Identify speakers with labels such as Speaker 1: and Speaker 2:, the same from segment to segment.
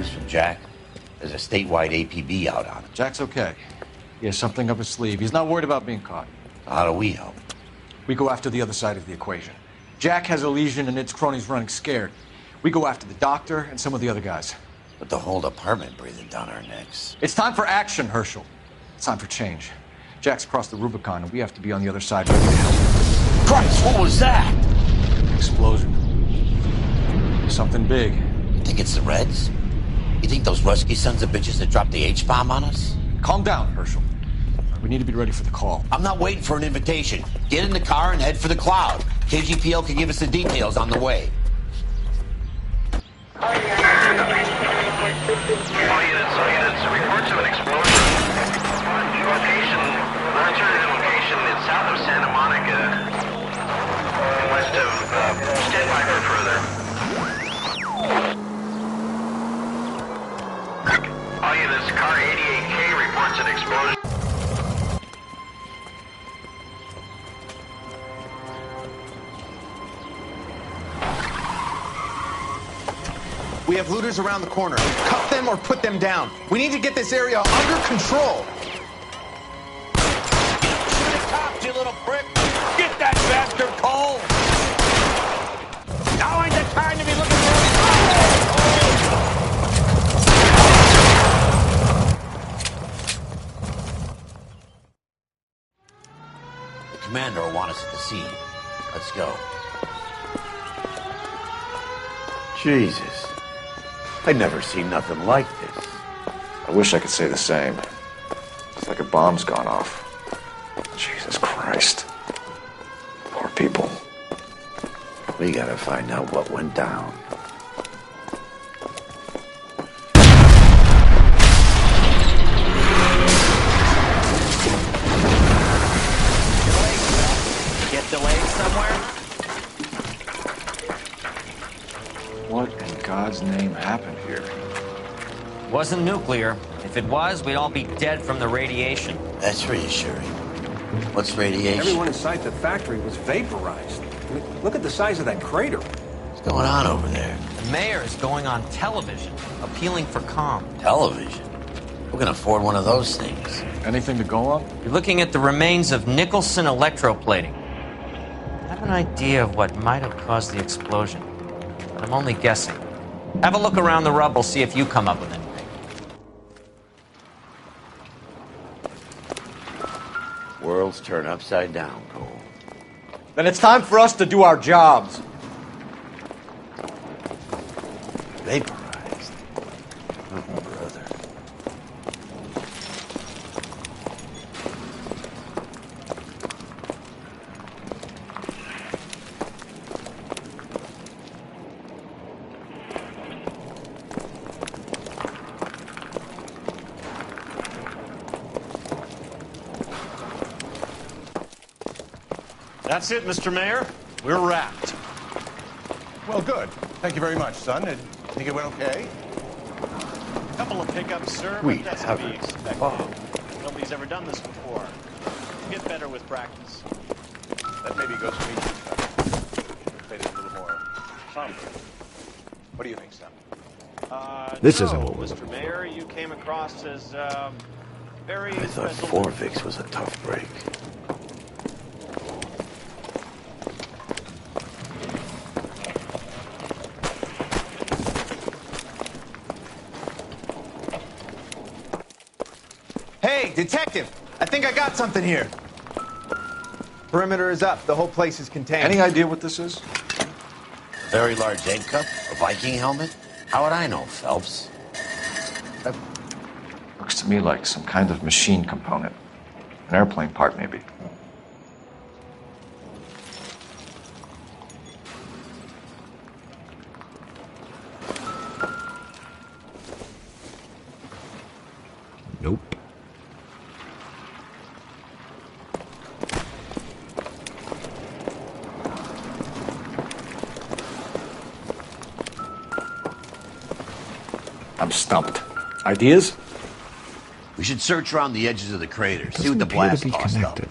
Speaker 1: news from Jack? There's a statewide APB out on him.
Speaker 2: Jack's okay. He has something up his sleeve. He's not worried about being caught.
Speaker 1: So how do we help?
Speaker 2: We go after the other side of the equation. Jack has a legion and its cronies running scared. We go after the doctor and some of the other guys.
Speaker 1: But the whole department breathing down our necks.
Speaker 2: It's time for action, Herschel. It's time for change. Jack's crossed the Rubicon, and we have to be on the other side ready to help.
Speaker 1: Christ, what was that?
Speaker 2: Explosion. Something big.
Speaker 1: You think it's the Reds? You think those Rusky sons of bitches that dropped the H-bomb on us?
Speaker 2: Calm down, Herschel. We need to be ready for the call.
Speaker 1: I'm not waiting for an invitation. Get in the car and head for the cloud. KGPL can give us the details on the way.
Speaker 3: All units, reports of an explosion. Alternative location is south of Santa Monica, west of, stand by for further. All units, car 88K reports an explosion.
Speaker 4: We have looters around the corner. Cuff them or put them down. We need to get this area under control.
Speaker 1: Shoot the cops, you little prick! Get that bastard, Cole! Now ain't the time to be looking for... The commander will want us at the scene. Let's go. Jesus. I'd never seen nothing like this.
Speaker 5: I wish I could say the same. It's like a bomb's gone off. Jesus Christ. Poor people.
Speaker 1: We gotta find out what went down.
Speaker 6: Get delayed somewhere?
Speaker 5: What in God's name happened here?
Speaker 6: Wasn't nuclear. If it was, we'd all be dead from the radiation.
Speaker 1: That's reassuring. What's radiation?
Speaker 7: Everyone inside the factory was vaporized. I mean, look at the size of that crater.
Speaker 1: What's going on over there?
Speaker 6: The mayor is going on television, appealing for calm.
Speaker 1: Television? Who can afford one of those things?
Speaker 2: Anything to go on?
Speaker 6: You're looking at the remains of Nicholson electroplating. I have an idea of what might have caused the explosion, but I'm only guessing. Have a look around the rubble, see if you come up with anything.
Speaker 1: Worlds turn upside down, Cole.
Speaker 2: Then it's time for us to do our jobs.
Speaker 1: Vaporized. Oh, brother.
Speaker 8: That's it, Mr. Mayor. We're wrapped.
Speaker 9: Well, good. Thank you very much, son. Did you think it went okay?
Speaker 8: Couple of pickups, sir.
Speaker 1: We
Speaker 8: but that's to be expected. Nobody's ever done this before. Get better with practice.
Speaker 9: That maybe goes for me. Made it a little more somber. What do you think, son?
Speaker 8: This isn't over. Mr. Mayor, you came across as very.
Speaker 1: I thought Forvix was a tough break.
Speaker 4: Hey, detective! I think I got something here. Perimeter is up. The whole place is contained.
Speaker 2: Any idea what this is?
Speaker 1: A very large egg cup? A Viking helmet? How would I know, Phelps?
Speaker 2: That looks to me like some kind of machine component. An airplane part, maybe.
Speaker 10: Nope.
Speaker 2: I'm stumped. Ideas?
Speaker 1: We should search around the edges of the crater, see
Speaker 10: Doesn't
Speaker 1: what the
Speaker 10: appear to
Speaker 1: blast
Speaker 10: be
Speaker 1: tossed up.
Speaker 10: connected.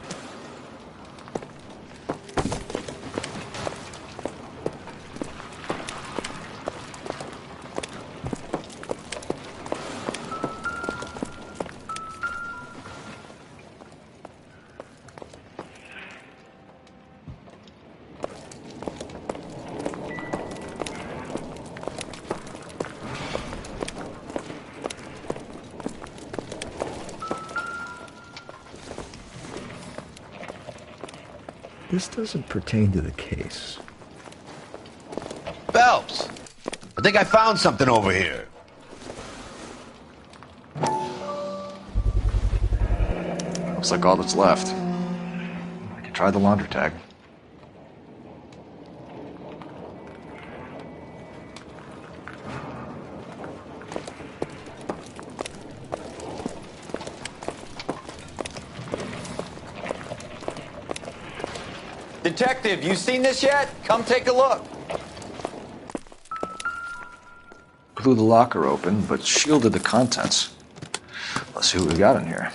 Speaker 10: This doesn't pertain to the case.
Speaker 1: Phelps, I think I found something over here.
Speaker 5: Looks like all that's left. I can try the laundry tag.
Speaker 4: Detective, you seen this yet? Come take a look.
Speaker 5: Blew the locker open, but shielded the contents. Let's see what we got in here.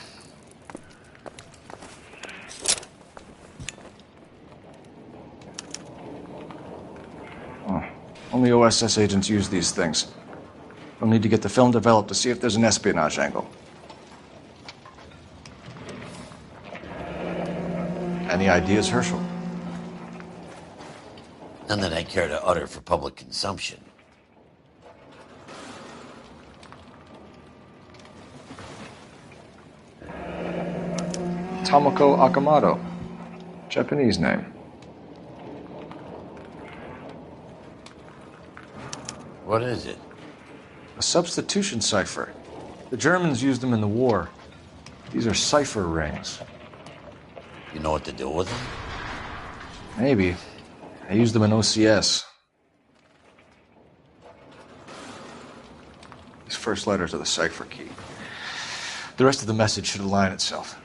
Speaker 5: Oh, only OSS agents use these things. We'll need to get the film developed to see if there's an espionage angle. Any ideas, Herschel?
Speaker 1: None that I care to utter for public consumption.
Speaker 5: Tomoko Akamoto. Japanese name.
Speaker 1: What is it?
Speaker 5: A substitution cipher. The Germans used them in the war. These are cipher rings.
Speaker 1: You know what to do with them?
Speaker 5: Maybe. I used them in OCS. These first letters are the cipher key. The rest of the message should align itself.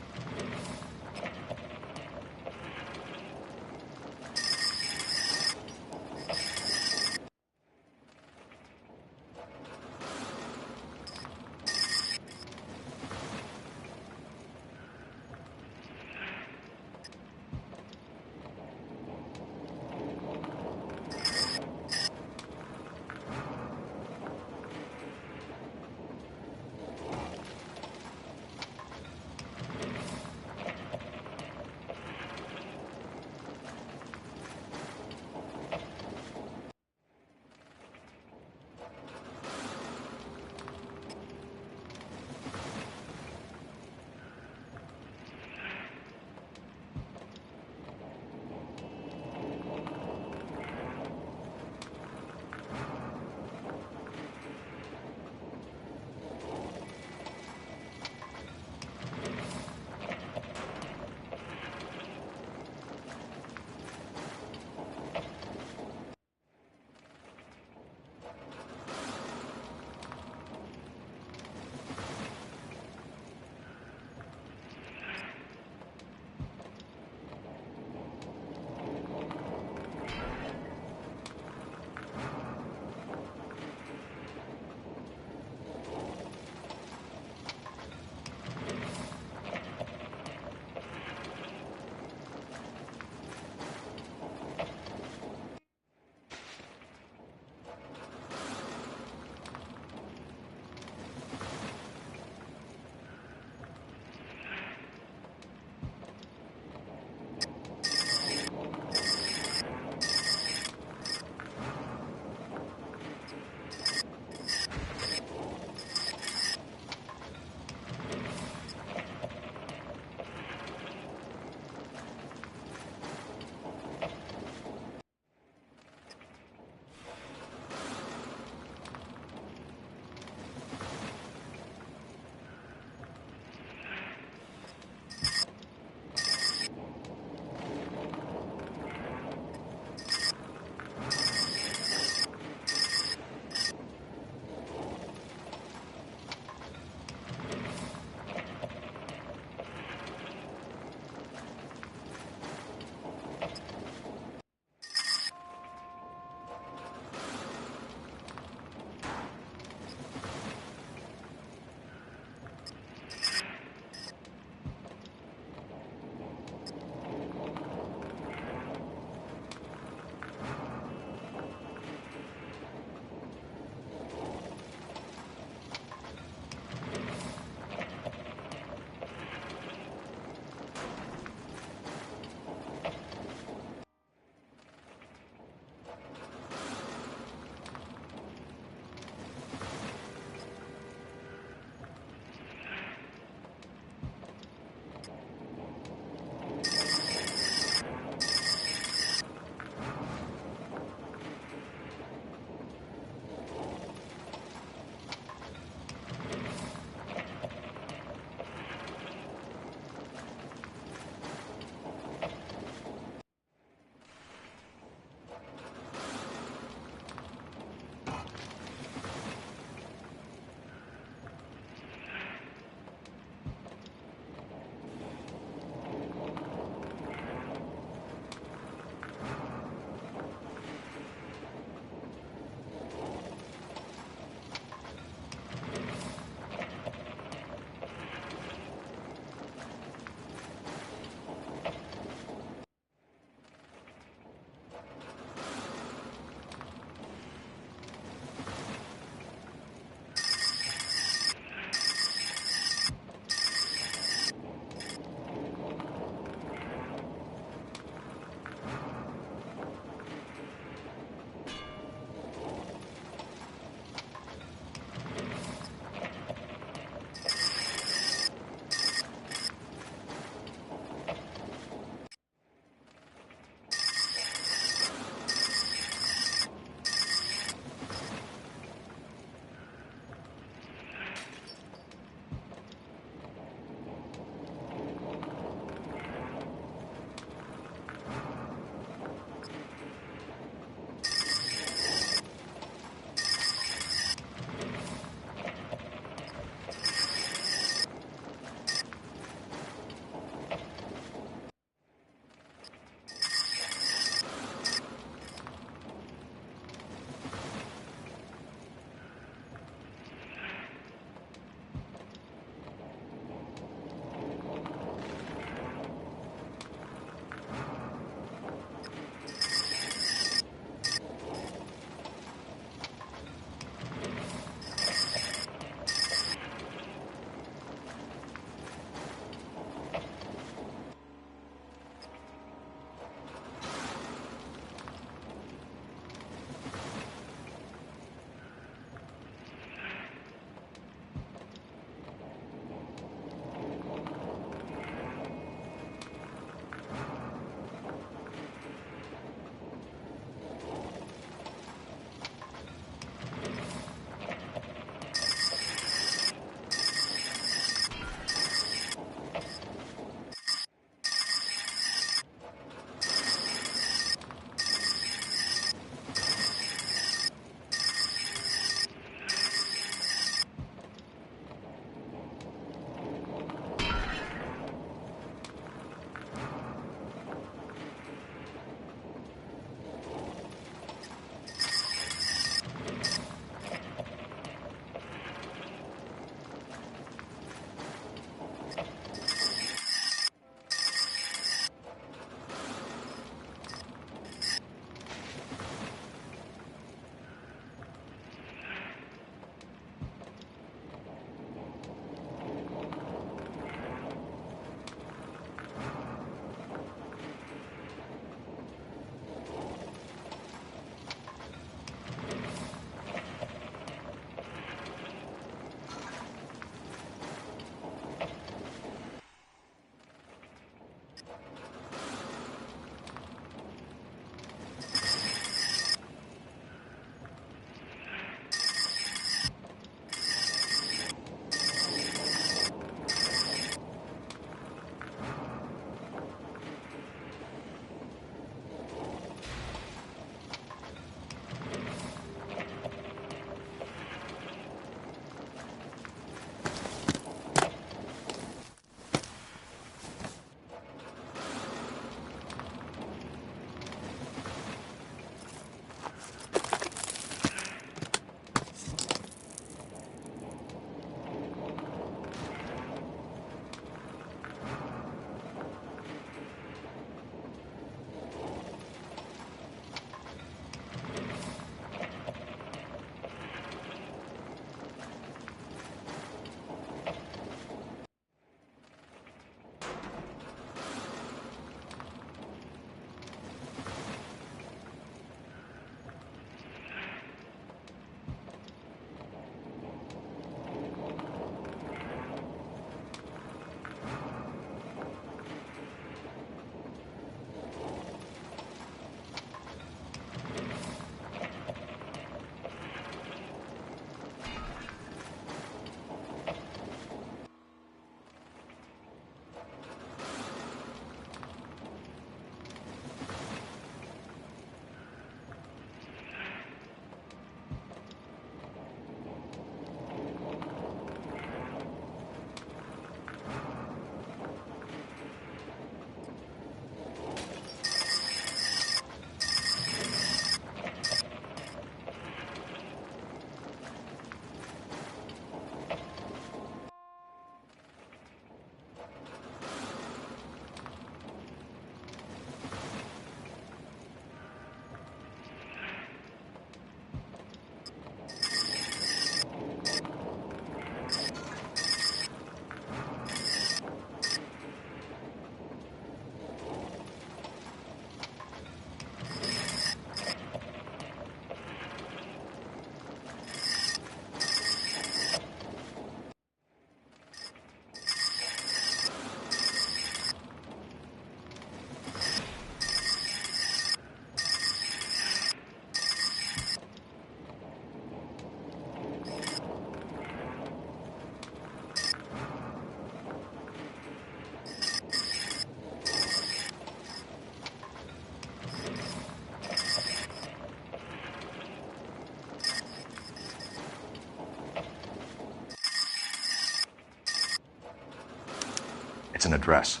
Speaker 2: It's an address.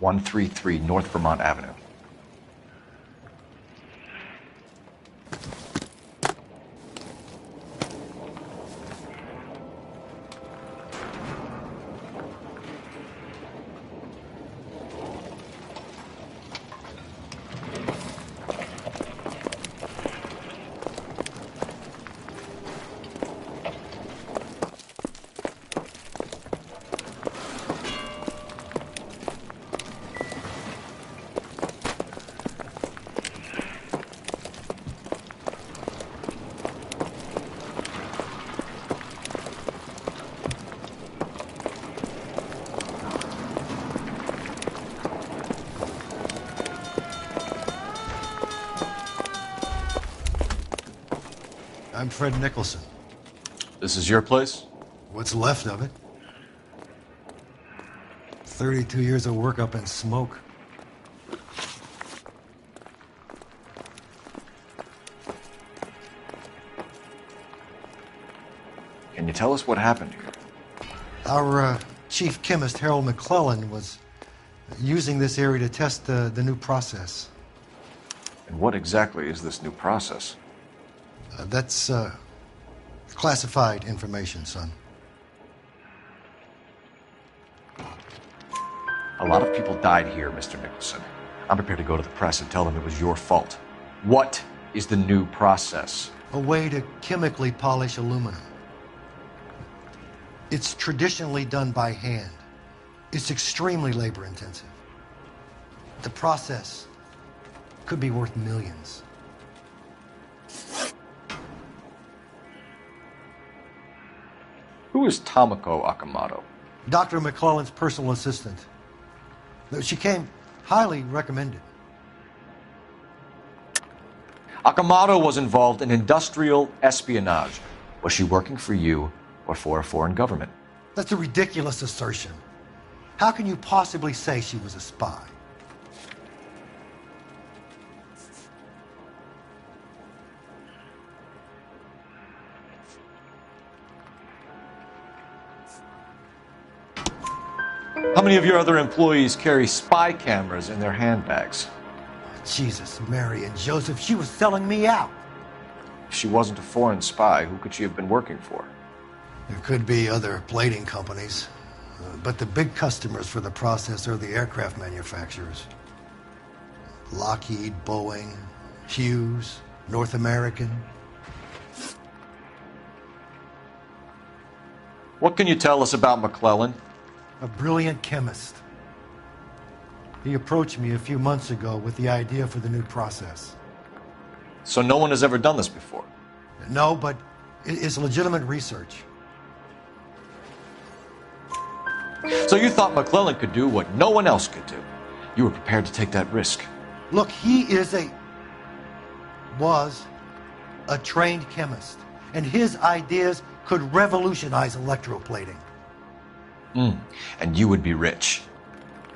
Speaker 2: 133 North Vermont Avenue.
Speaker 11: I'm Fred Nicholson.
Speaker 2: This is your place?
Speaker 11: What's left of it? 32 years of work up in smoke.
Speaker 2: Can you tell us what happened here?
Speaker 11: Our chief chemist, Harold McClellan, was using this area to test the new process.
Speaker 2: And what exactly is this new process?
Speaker 11: That's classified information, son.
Speaker 2: A lot of people died here, Mr. Nicholson. I'm prepared to go to the press and tell them it was your fault. What is the new process?
Speaker 11: A way to chemically polish aluminum. It's traditionally done by hand. It's extremely labor intensive. The process could be worth millions.
Speaker 2: Who is Tomoko Akamoto?
Speaker 11: Dr. McClellan's personal assistant. She came highly recommended.
Speaker 2: Akamoto was involved in industrial espionage. Was she working for you or for a foreign government?
Speaker 11: That's a ridiculous assertion. How can you possibly say she was a spy?
Speaker 2: How many of your other employees carry spy cameras in their handbags?
Speaker 11: Jesus, Mary, and Joseph, she was selling me out.
Speaker 2: If she wasn't a foreign spy, who could she have been working for?
Speaker 11: There could be other plating companies, but the big customers for the process are the aircraft manufacturers. Lockheed, Boeing, Hughes, North American.
Speaker 2: What can you tell us about McClellan?
Speaker 11: A brilliant chemist. He approached me a few months ago with the idea for the new process.
Speaker 2: So no one has ever done this before?
Speaker 11: No, but it's legitimate research.
Speaker 2: So you thought McClellan could do what no one else could do. You were prepared to take that risk.
Speaker 11: Look, he was a trained chemist, and his ideas could revolutionize electroplating.
Speaker 2: And you would be rich.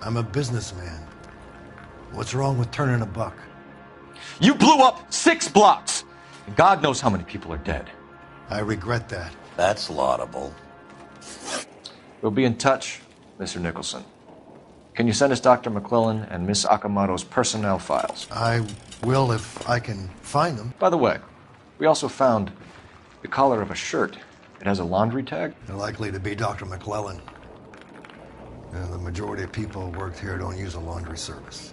Speaker 11: I'm a businessman. What's wrong with turning a buck?
Speaker 2: You blew up 6 blocks! And God knows how many people are dead.
Speaker 11: I regret that.
Speaker 1: That's laudable.
Speaker 2: We'll be in touch, Mr. Nicholson. Can you send us Dr. McClellan and Miss Akamoto's personnel files?
Speaker 11: I will if I can find them.
Speaker 2: By the way, we also found the collar of a shirt. It has a laundry tag.
Speaker 11: They're likely to be Dr. McClellan. And the majority of people who worked here don't use a laundry service.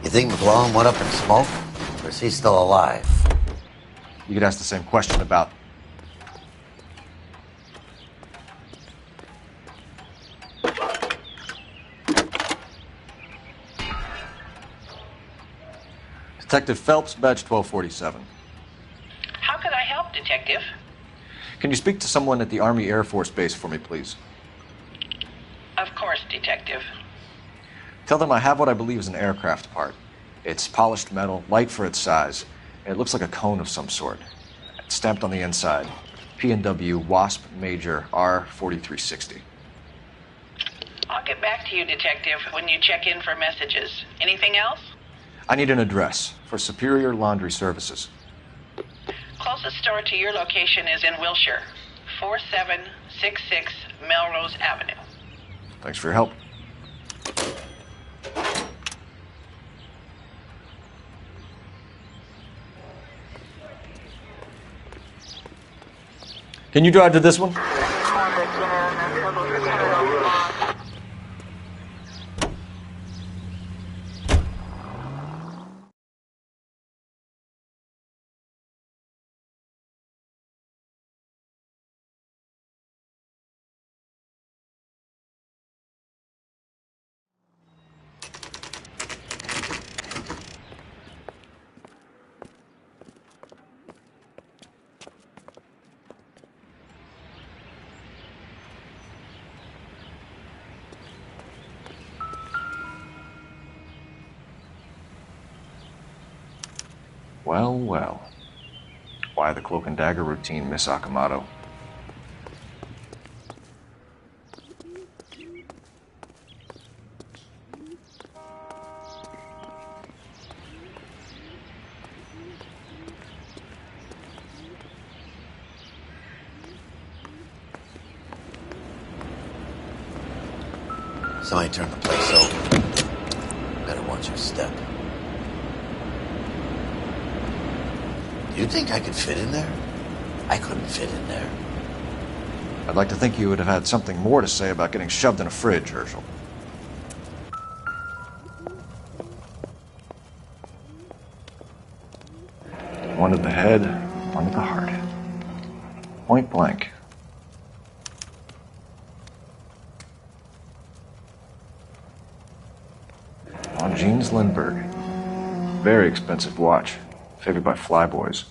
Speaker 1: You think McClellan went up in smoke? Or is he still alive?
Speaker 2: You could ask the same question about... Detective Phelps, badge 1247.
Speaker 12: How could I help, Detective?
Speaker 2: Can you speak to someone at the Army Air Force Base for me, please?
Speaker 12: Of course, Detective.
Speaker 2: Tell them I have what I believe is an aircraft part. It's polished metal, light for its size, and it looks like a cone of some sort. It's stamped on the inside. P&W Wasp Major R4360.
Speaker 12: I'll get back to you, Detective, when you check in for messages. Anything else?
Speaker 2: I need an address for Superior Laundry Services.
Speaker 12: Closest store to your location is in Wilshire, 4766 Melrose Avenue.
Speaker 2: Thanks for your help. Can you drive to this one? Well, well. Why the cloak and dagger routine, Miss Akamoto?
Speaker 1: Somebody turned the place over. Better watch your step. Do you think I could fit in there? I couldn't fit in there.
Speaker 2: I'd like to think you would have had something more to say about getting shoved in a fridge, Herschel. One to the head, one to the heart. Point blank. On Jeans Lindbergh. Very expensive watch. Favored by flyboys.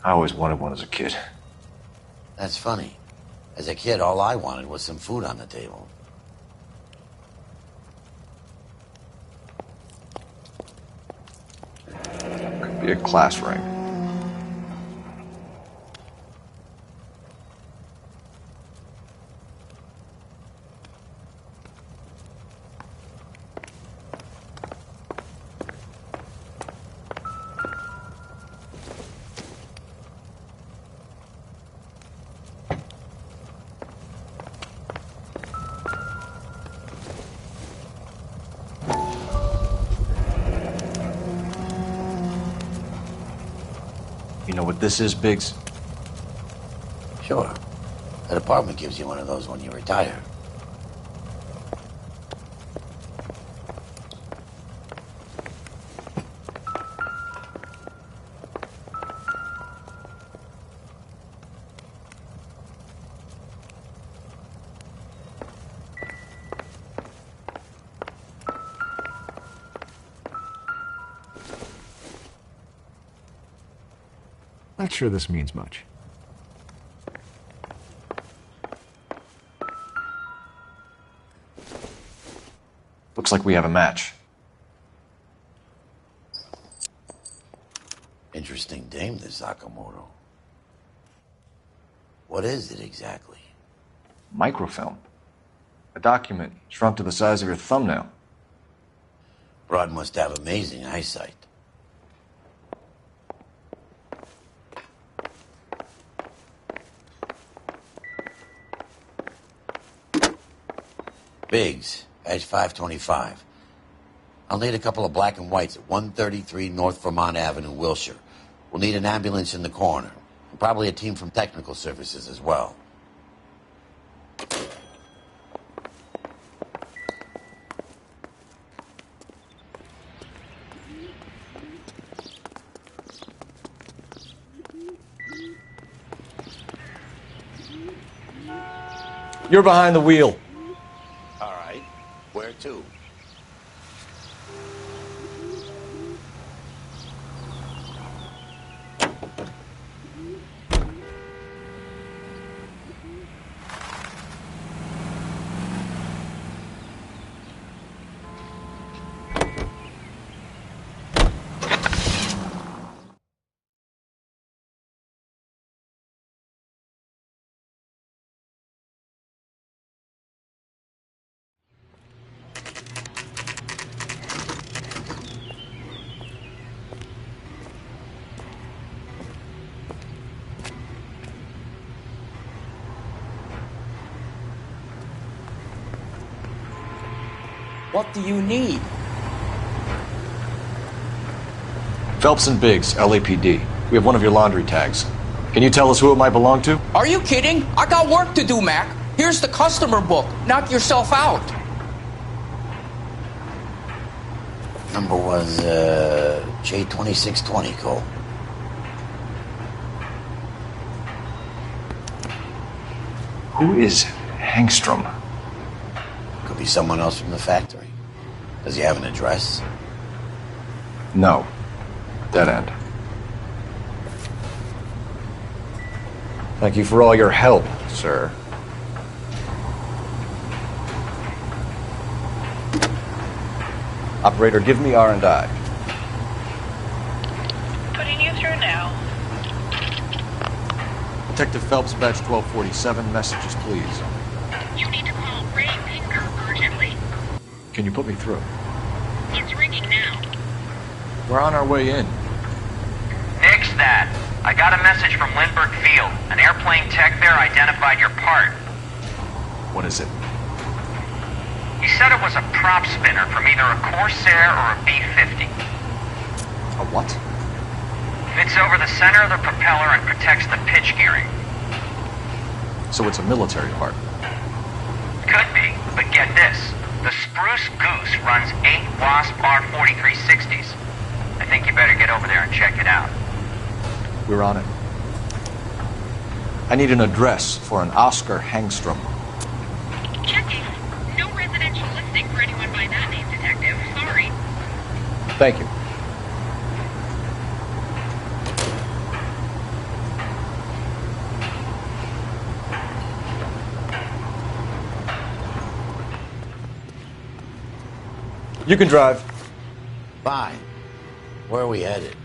Speaker 2: I always wanted one as a kid.
Speaker 1: That's funny. As a kid, all I wanted was some food on the table.
Speaker 2: Could be a class ring. You know what this is, Biggs?
Speaker 1: Sure. That apartment gives you one of those when you retire.
Speaker 10: Not sure this means much.
Speaker 2: Looks like we have a match.
Speaker 1: Interesting dame, this Sakamoto. What is it exactly?
Speaker 2: Microfilm. A document shrunk to the size of your thumbnail.
Speaker 1: Broad must have amazing eyesight. Biggs, badge 525. I'll need a couple of black and whites at 133 North Vermont Avenue, Wilshire. We'll need an ambulance in the corner. And probably a team from technical services as well.
Speaker 2: You're behind the wheel.
Speaker 1: All right. Where to?
Speaker 13: What do you need?
Speaker 2: Phelps and Biggs, LAPD. We have one of your laundry tags. Can you tell us who it might belong to?
Speaker 13: Are you kidding? I got work to do, Mac. Here's the customer book. Knock yourself out.
Speaker 1: Number was J2620, Cole.
Speaker 2: Who is Hangstrom?
Speaker 1: Could be someone else from the factory. Does he have an address?
Speaker 2: No. Dead end. Thank you for all your help, sir. Operator, give me R&I.
Speaker 12: Putting you through now.
Speaker 2: Detective Phelps, badge 1247. Messages, please.
Speaker 14: You need to call Ray Pinker urgently.
Speaker 2: Can you put me through?
Speaker 14: It's ringing now.
Speaker 2: We're on our way in.
Speaker 15: Nix that. I got a message from Lindbergh Field. An airplane tech there identified your part.
Speaker 2: What is it?
Speaker 15: He said it was a prop spinner from either a Corsair or a B-50.
Speaker 2: A what?
Speaker 15: Fits over the center of the propeller and protects the pitch gearing.
Speaker 2: So it's a military part.
Speaker 15: Could be, but get this. The Spruce Goose runs 8 Wasp R4360s. I think you better get over there and check it out.
Speaker 2: We're on it. I need an address for an Oscar Hangstrom.
Speaker 14: Checking. No residential listing for anyone by that name, Detective. Sorry.
Speaker 2: Thank you. You can drive.
Speaker 1: Fine. Where are we headed?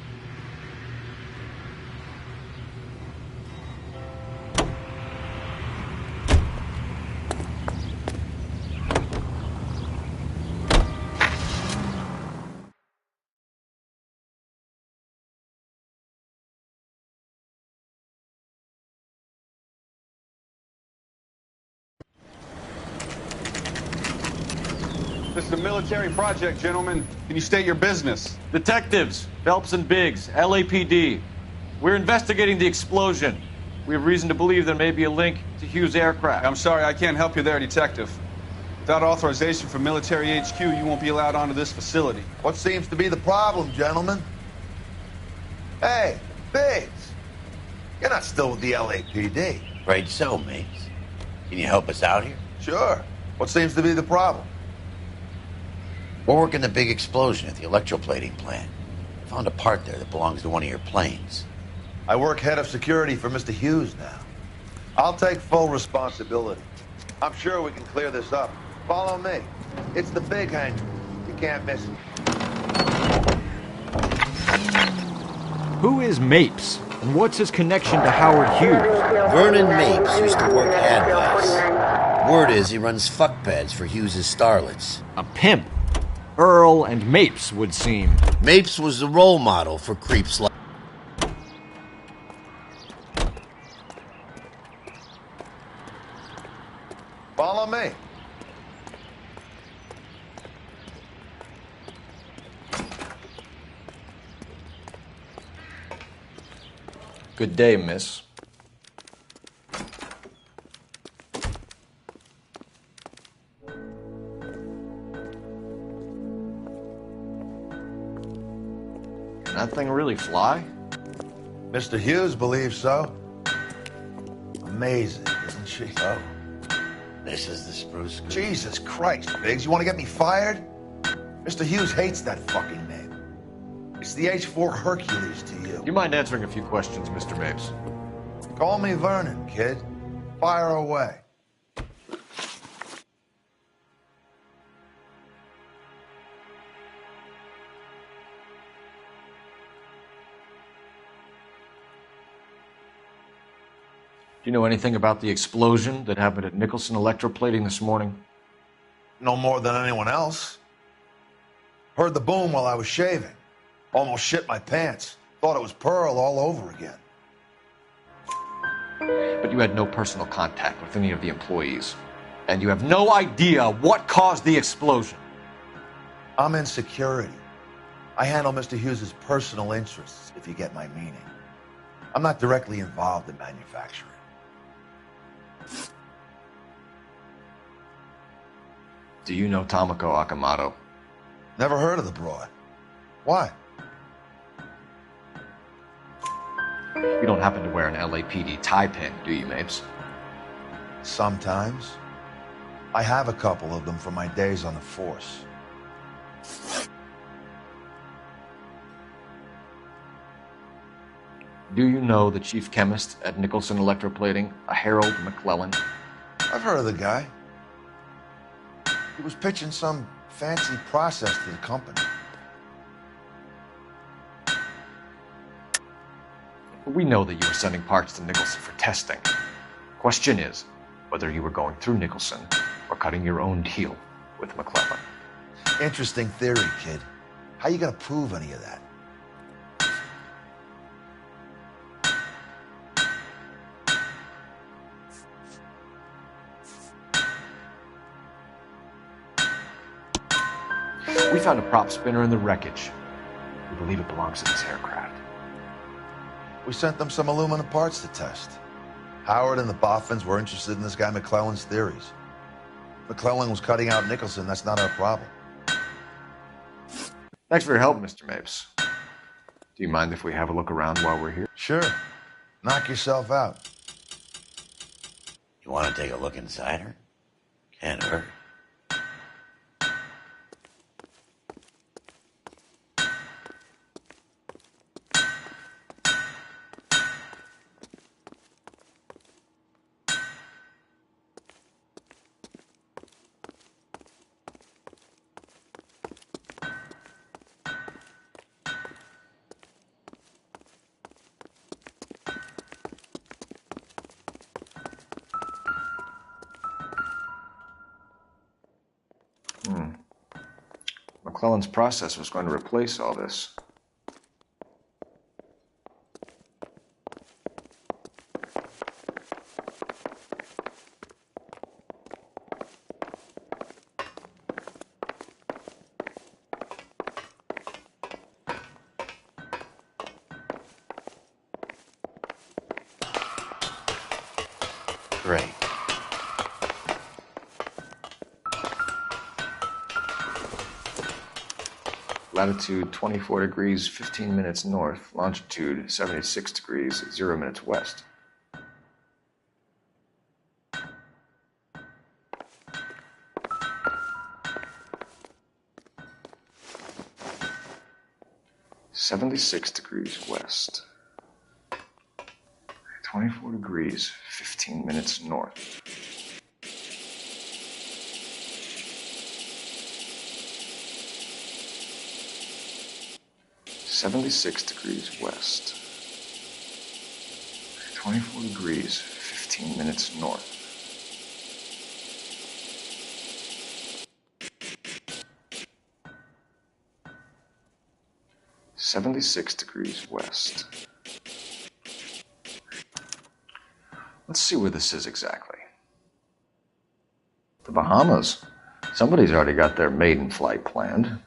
Speaker 4: This is a military project, gentlemen. Can you state your business?
Speaker 2: Detectives, Phelps and Biggs, LAPD. We're investigating the explosion. We have reason to believe there may be a link to Hughes' aircraft.
Speaker 4: I'm sorry, I can't help you there, Detective. Without authorization from military HQ, you won't be allowed onto this facility.
Speaker 16: What seems to be the problem, gentlemen? Hey, Biggs. You're not still with the LAPD.
Speaker 1: Right so, mates. Can you help us out here?
Speaker 16: Sure. What seems to be the problem?
Speaker 1: We're working the big explosion at the electroplating plant. Found a part there that belongs to one of your planes.
Speaker 16: I work head of security for Mr. Hughes now. I'll take full responsibility. I'm sure we can clear this up. Follow me. It's the big hangar. You can't miss it.
Speaker 10: Who is Mapes? And what's his connection to Howard Hughes?
Speaker 1: Vernon Mapes used to work AdVice. Word is he runs fuck beds for Hughes' starlets.
Speaker 10: A pimp. Earl and Mapes would seem.
Speaker 1: Mapes was the role model for creeps like...
Speaker 16: Follow me.
Speaker 2: Good day, miss. Can that thing really fly?
Speaker 16: Mr. Hughes believes so. Amazing, isn't she?
Speaker 1: Oh. This is the Spruce Goose.
Speaker 16: Jesus Christ, Biggs. You want to get me fired? Mr. Hughes hates that fucking name. It's the H-4 Hercules to you.
Speaker 2: Do you mind answering a few questions, Mr. Mapes?
Speaker 16: Call me Vernon, kid. Fire away.
Speaker 2: Do you know anything about the explosion that happened at Nicholson Electroplating this morning?
Speaker 16: No more than anyone else. Heard the boom while I was shaving. Almost shit my pants. Thought it was Pearl all over again.
Speaker 2: But you had no personal contact with any of the employees. And you have no idea what caused the explosion.
Speaker 16: I'm in security. I handle Mr. Hughes's personal interests, if you get my meaning. I'm not directly involved in manufacturing.
Speaker 2: Do you know Tomoko Akamoto?
Speaker 16: Never heard of the broad. Why?
Speaker 2: You don't happen to wear an LAPD tie pin, do you, Mapes?
Speaker 16: Sometimes. I have a couple of them from my days on the force.
Speaker 2: Do you know the chief chemist at Nicholson Electroplating, a Harold McClellan?
Speaker 16: I've heard of the guy. He was pitching some fancy process to the company.
Speaker 2: We know that you were sending parts to Nicholson for testing. Question is, whether you were going through Nicholson or cutting your own deal with McClellan.
Speaker 16: Interesting theory, kid. How you gonna prove any of that?
Speaker 2: We found a prop spinner in the wreckage. We believe it belongs to this aircraft.
Speaker 16: We sent them some aluminum parts to test. Howard and the Boffins were interested in this guy McClellan's theories. McClellan was cutting out Nicholson, that's not our problem.
Speaker 2: Thanks for your help, Mr. Mapes. Do you mind if we have a look around while we're here?
Speaker 16: Sure. Knock yourself out.
Speaker 1: You want to take a look inside her? Can't hurt.
Speaker 2: McClellan's process was going to replace all this.
Speaker 1: Great.
Speaker 2: Latitude 24 degrees, 15 minutes north. Longitude 76 degrees, 0 minutes west. (76 degrees west). 24 degrees, 15 minutes north. (76 degrees west). 24 degrees, 15 minutes north. (76 degrees west). Let's see where this is exactly. The Bahamas. Somebody's already got their maiden flight planned.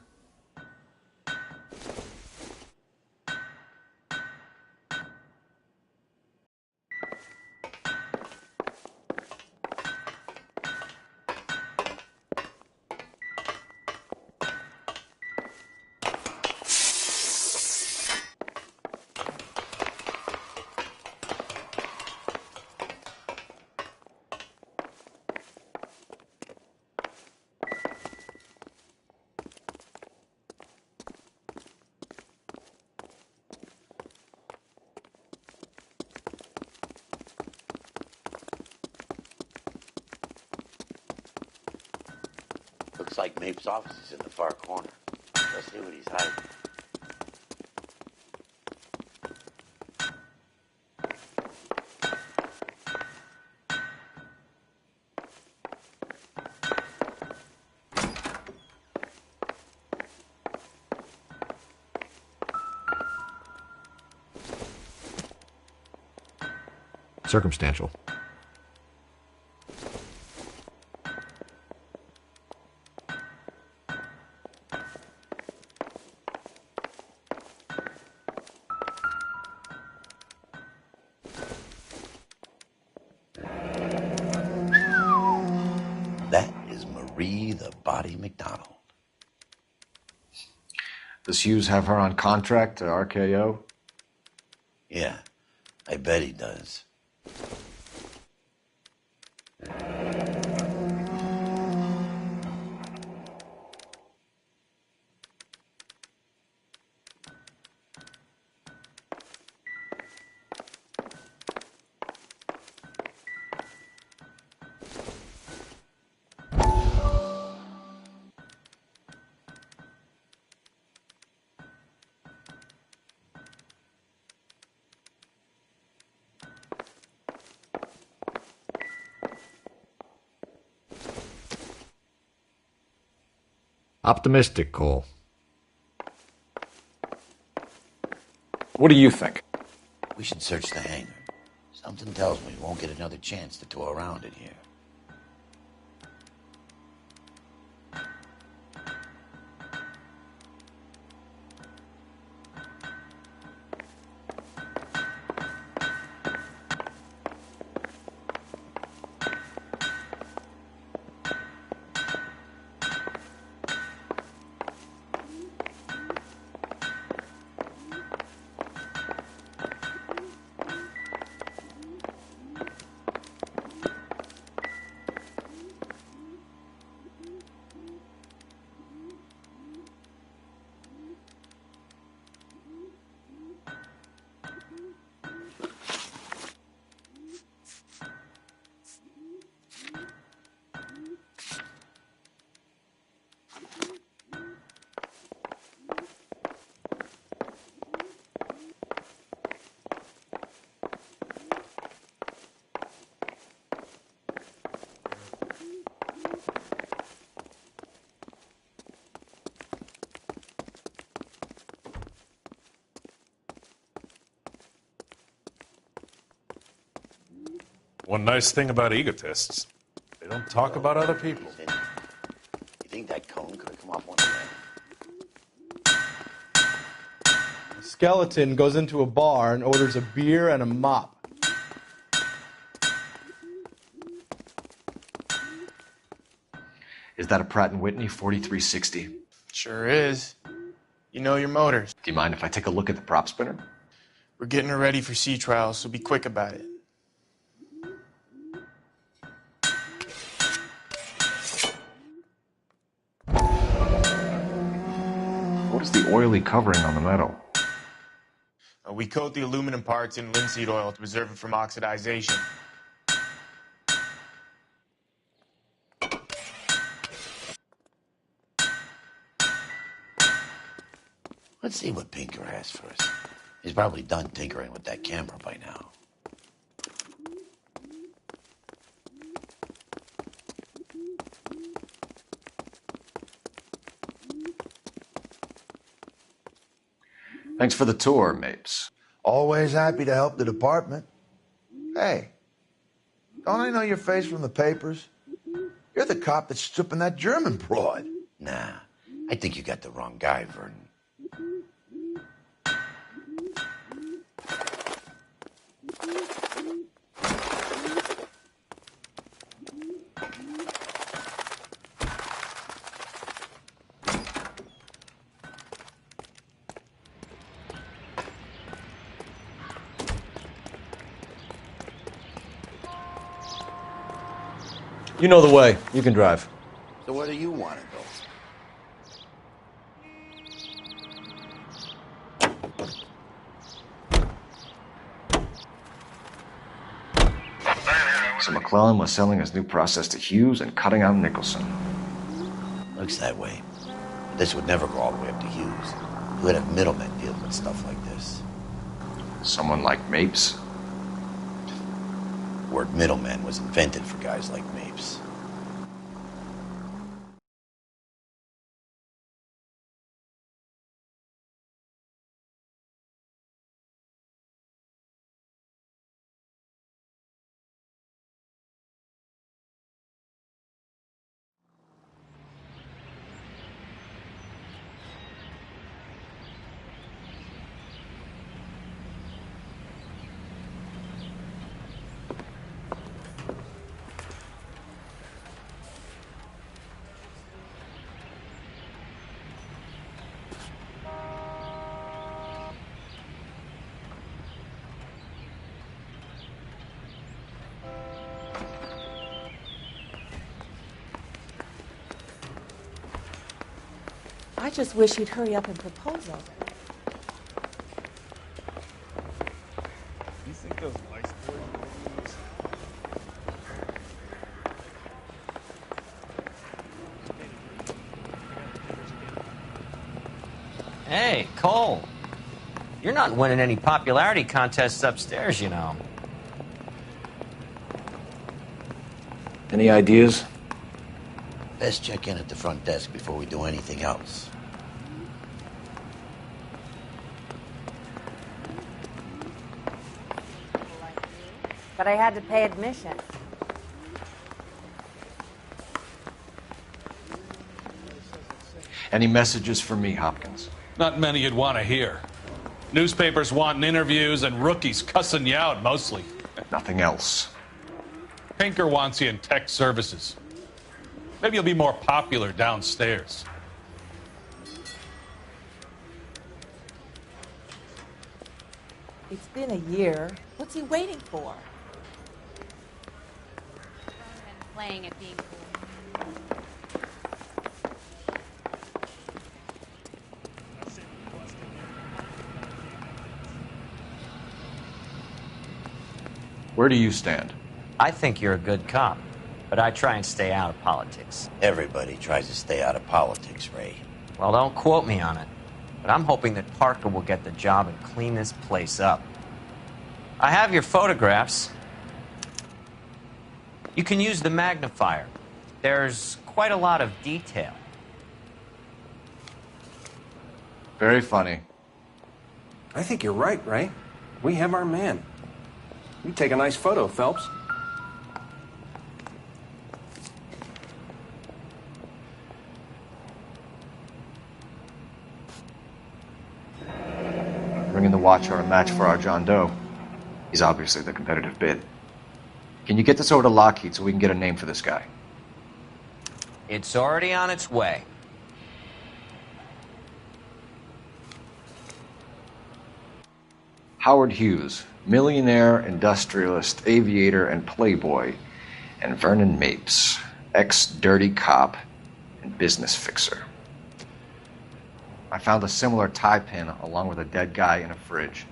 Speaker 1: Looks like Mapes' office is in the far corner. Let's see what he's hiding.
Speaker 10: Circumstantial.
Speaker 1: Marie the Body McDonald.
Speaker 2: Does Hughes have her on contract to RKO?
Speaker 1: Yeah, I bet he does.
Speaker 10: Optimistic, Cole.
Speaker 2: What do you think?
Speaker 1: We should search the hangar. Something tells me we won't get another chance to tour around in here.
Speaker 17: One nice thing about egotists, they don't talk about other people.
Speaker 1: You think that cone could have come off one of them?
Speaker 18: A skeleton goes into a bar and orders a beer and a mop.
Speaker 2: Is that a Pratt & Whitney 4360?
Speaker 19: Sure is. You know your motors.
Speaker 2: Do you mind if I take a look at the prop spinner?
Speaker 19: We're getting her ready for sea trials, so be quick about it.
Speaker 2: What is the oily covering on the metal?
Speaker 19: We coat the aluminum parts in linseed oil to preserve it from oxidization.
Speaker 1: Let's see what Pinker has for us. He's probably done tinkering with that camera by now.
Speaker 2: Thanks for the tour, Mapes.
Speaker 16: Always happy to help the department. Hey, don't I know your face from the papers? You're the cop that's stripping that German broad.
Speaker 1: Nah, I think you got the wrong guy, Vernon.
Speaker 2: You know the way. You can drive.
Speaker 1: So where do you want to go?
Speaker 2: So McClellan was selling his new process to Hughes and cutting out Nicholson.
Speaker 1: Looks that way. But this would never go all the way up to Hughes. You would have middlemen dealing with stuff like this.
Speaker 2: Someone like Mapes?
Speaker 1: The word middleman was invented for guys like Mapes.
Speaker 20: I just wish he'd hurry up and propose over it.
Speaker 17: You think those lice boys will use?
Speaker 6: Hey, Cole. You're not winning any popularity contests upstairs, you know.
Speaker 2: Any ideas?
Speaker 1: Best check in at the front desk before we do anything else.
Speaker 20: But I had to pay admission.
Speaker 2: Any messages for me, Hopkins?
Speaker 21: Not many you'd want to hear. Newspapers wanting interviews and rookies cussing you out, mostly.
Speaker 2: Nothing else.
Speaker 21: Pinker wants you in tech services. Maybe you'll be more popular downstairs.
Speaker 20: It's been a year. What's he waiting for?
Speaker 14: Playing at being cool.
Speaker 2: Where do you stand?
Speaker 6: I think you're a good cop, but I try and stay out of politics.
Speaker 1: Everybody tries to stay out of politics, Ray.
Speaker 6: Well, don't quote me on it, but I'm hoping that Parker will get the job and clean this place up. I have your photographs. You can use the magnifier. There's quite a lot of detail.
Speaker 2: Very funny.
Speaker 7: I think you're right, Ray. We have our man. You take a nice photo, Phelps.
Speaker 2: Ring and the Watch are a match for our John Doe. He's obviously the competitive bid. Can you get this over to Lockheed so we can get a name for this guy?
Speaker 6: It's already on its way.
Speaker 2: Howard Hughes, millionaire, industrialist, aviator, and playboy, and Vernon Mapes, ex-dirty cop and business fixer. I found a similar tie pin along with a dead guy in a fridge.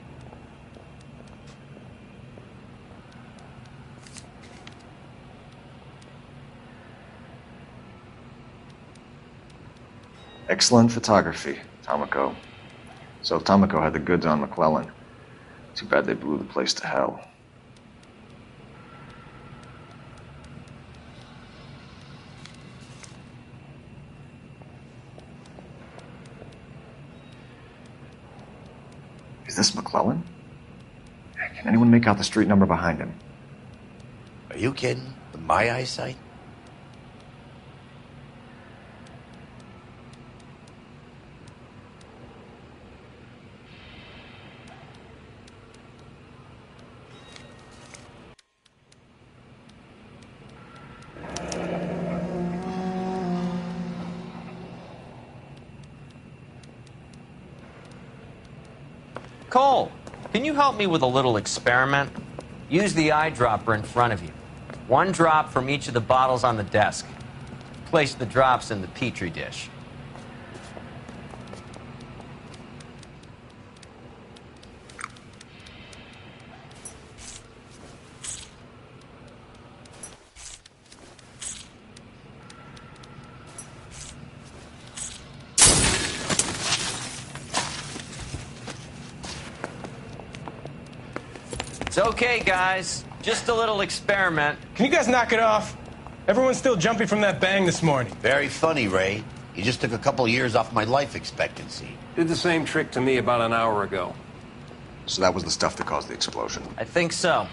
Speaker 2: Excellent photography, Tomoko. So Tomoko had the goods on McClellan. Too bad they blew the place to hell. Is this McClellan? Can anyone make out the street number behind him?
Speaker 1: Are you kidding? With my eyesight?
Speaker 6: Cole, can you help me with a little experiment? Use the eyedropper in front of you. One drop from each of the bottles on the desk. Place the drops in the Petri dish. It's okay, guys. Just a little experiment.
Speaker 22: Can you guys knock it off? Everyone's still jumping from that bang this morning.
Speaker 1: Very funny, Ray. You just took a couple years off my life expectancy.
Speaker 7: Did the same trick to me about an hour ago.
Speaker 2: So that was the stuff that caused the explosion.
Speaker 6: I think so.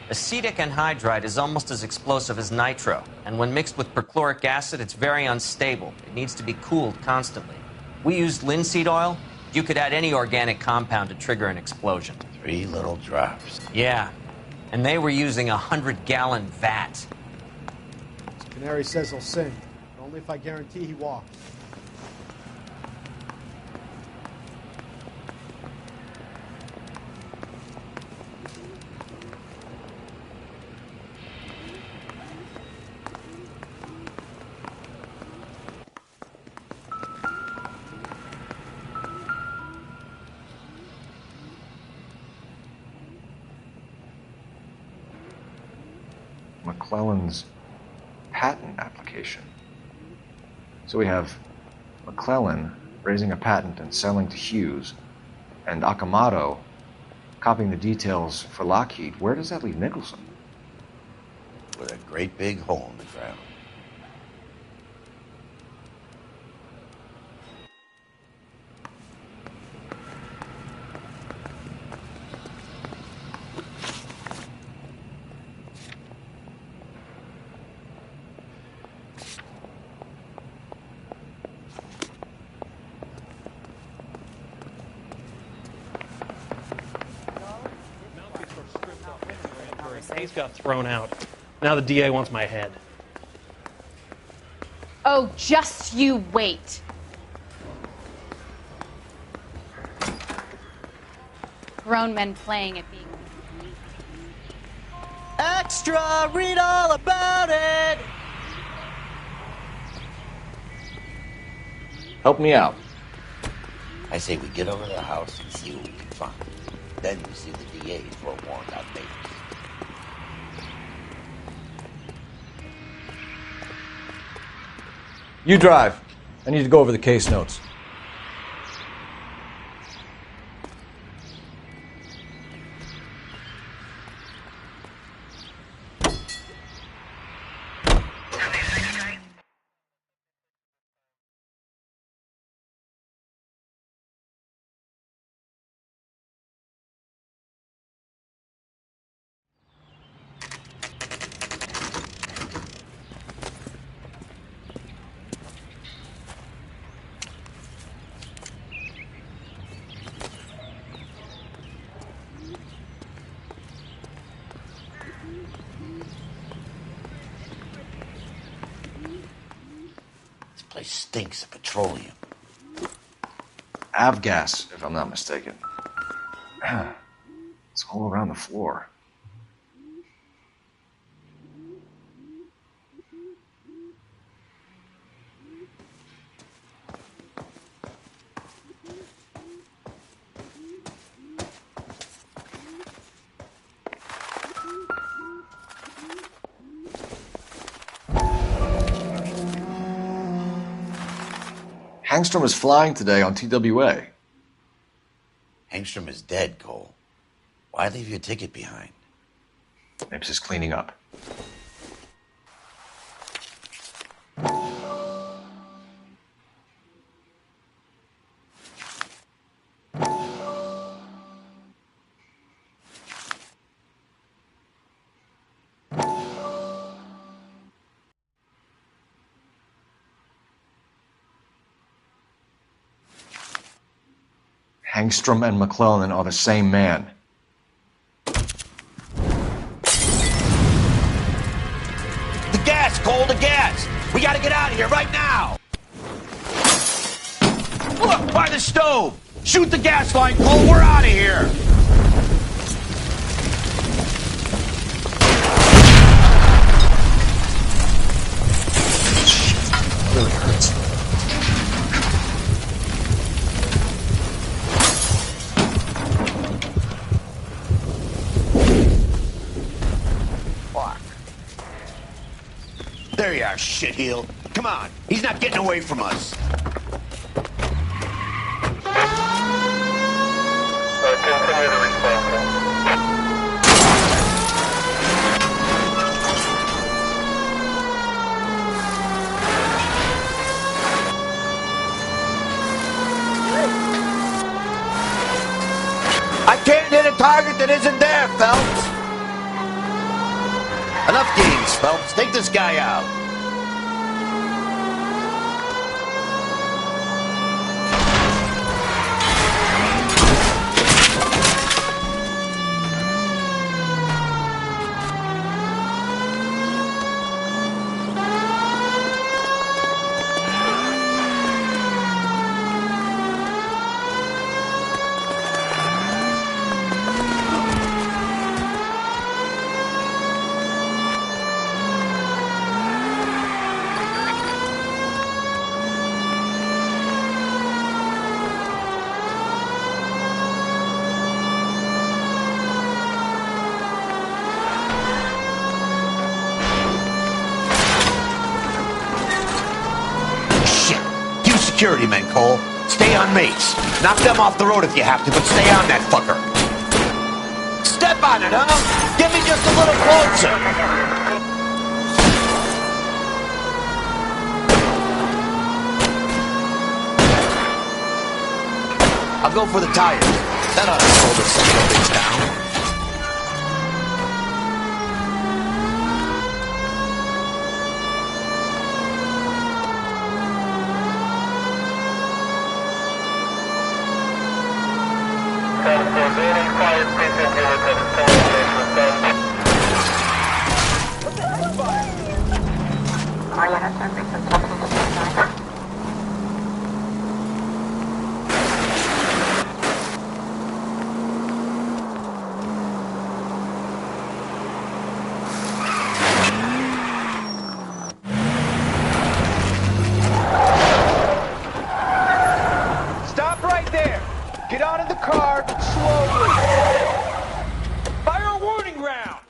Speaker 6: Acetic anhydride is almost as explosive as nitro, and when mixed with perchloric acid, it's very unstable. It needs to be cooled constantly. We used linseed oil. You could add any organic compound to trigger an explosion.
Speaker 1: 3 little drops.
Speaker 6: Yeah, and they were using a 100-gallon vat.
Speaker 18: Canary says he'll sing, but only if I guarantee he walks.
Speaker 2: McClellan's patent application. So we have McClellan raising a patent and selling to Hughes, and Akamoto copying the details for Lockheed. Where does that leave Nicholson?
Speaker 1: With a great big hole in the ground.
Speaker 3: He's got thrown out. Now the DA wants my head.
Speaker 9: Oh, just you wait. Grown men playing at being...
Speaker 23: Extra! Read all about it!
Speaker 2: Help me out.
Speaker 1: I say we get over to the house and see what we can find. Then we see the DA throw a warrant out neighbors.
Speaker 2: You drive. I need to go over the case notes.
Speaker 1: Place stinks of petroleum.
Speaker 2: Avgas, if I'm not mistaken. It's all around the floor. Hangstrom is flying today on TWA.
Speaker 1: Hangstrom is dead, Cole. Why leave your ticket behind?
Speaker 2: Mapes is cleaning up. Hangstrom and McClellan are the same man.
Speaker 1: The gas, Cole, the gas! We gotta get out of here right now! Look, by the stove! Shoot the gas line, Cole, we're out of here!
Speaker 2: Shit, really hurts.
Speaker 1: There you are, shitheel. Come on, he's not getting away from us.
Speaker 23: Continue the response.
Speaker 1: I can't hit a target that isn't there, Phelps. Enough games, Phelps. Take this guy out. security men, Cole. Stay on Mapes. Knock them off the road if you have to, but stay on that fucker. Step on it, huh? Get me just a little closer. I'll go for the tires. That ought to slow the son of a bitch down.
Speaker 4: Stop right there. Get out of the car slowly. Fire a warning round.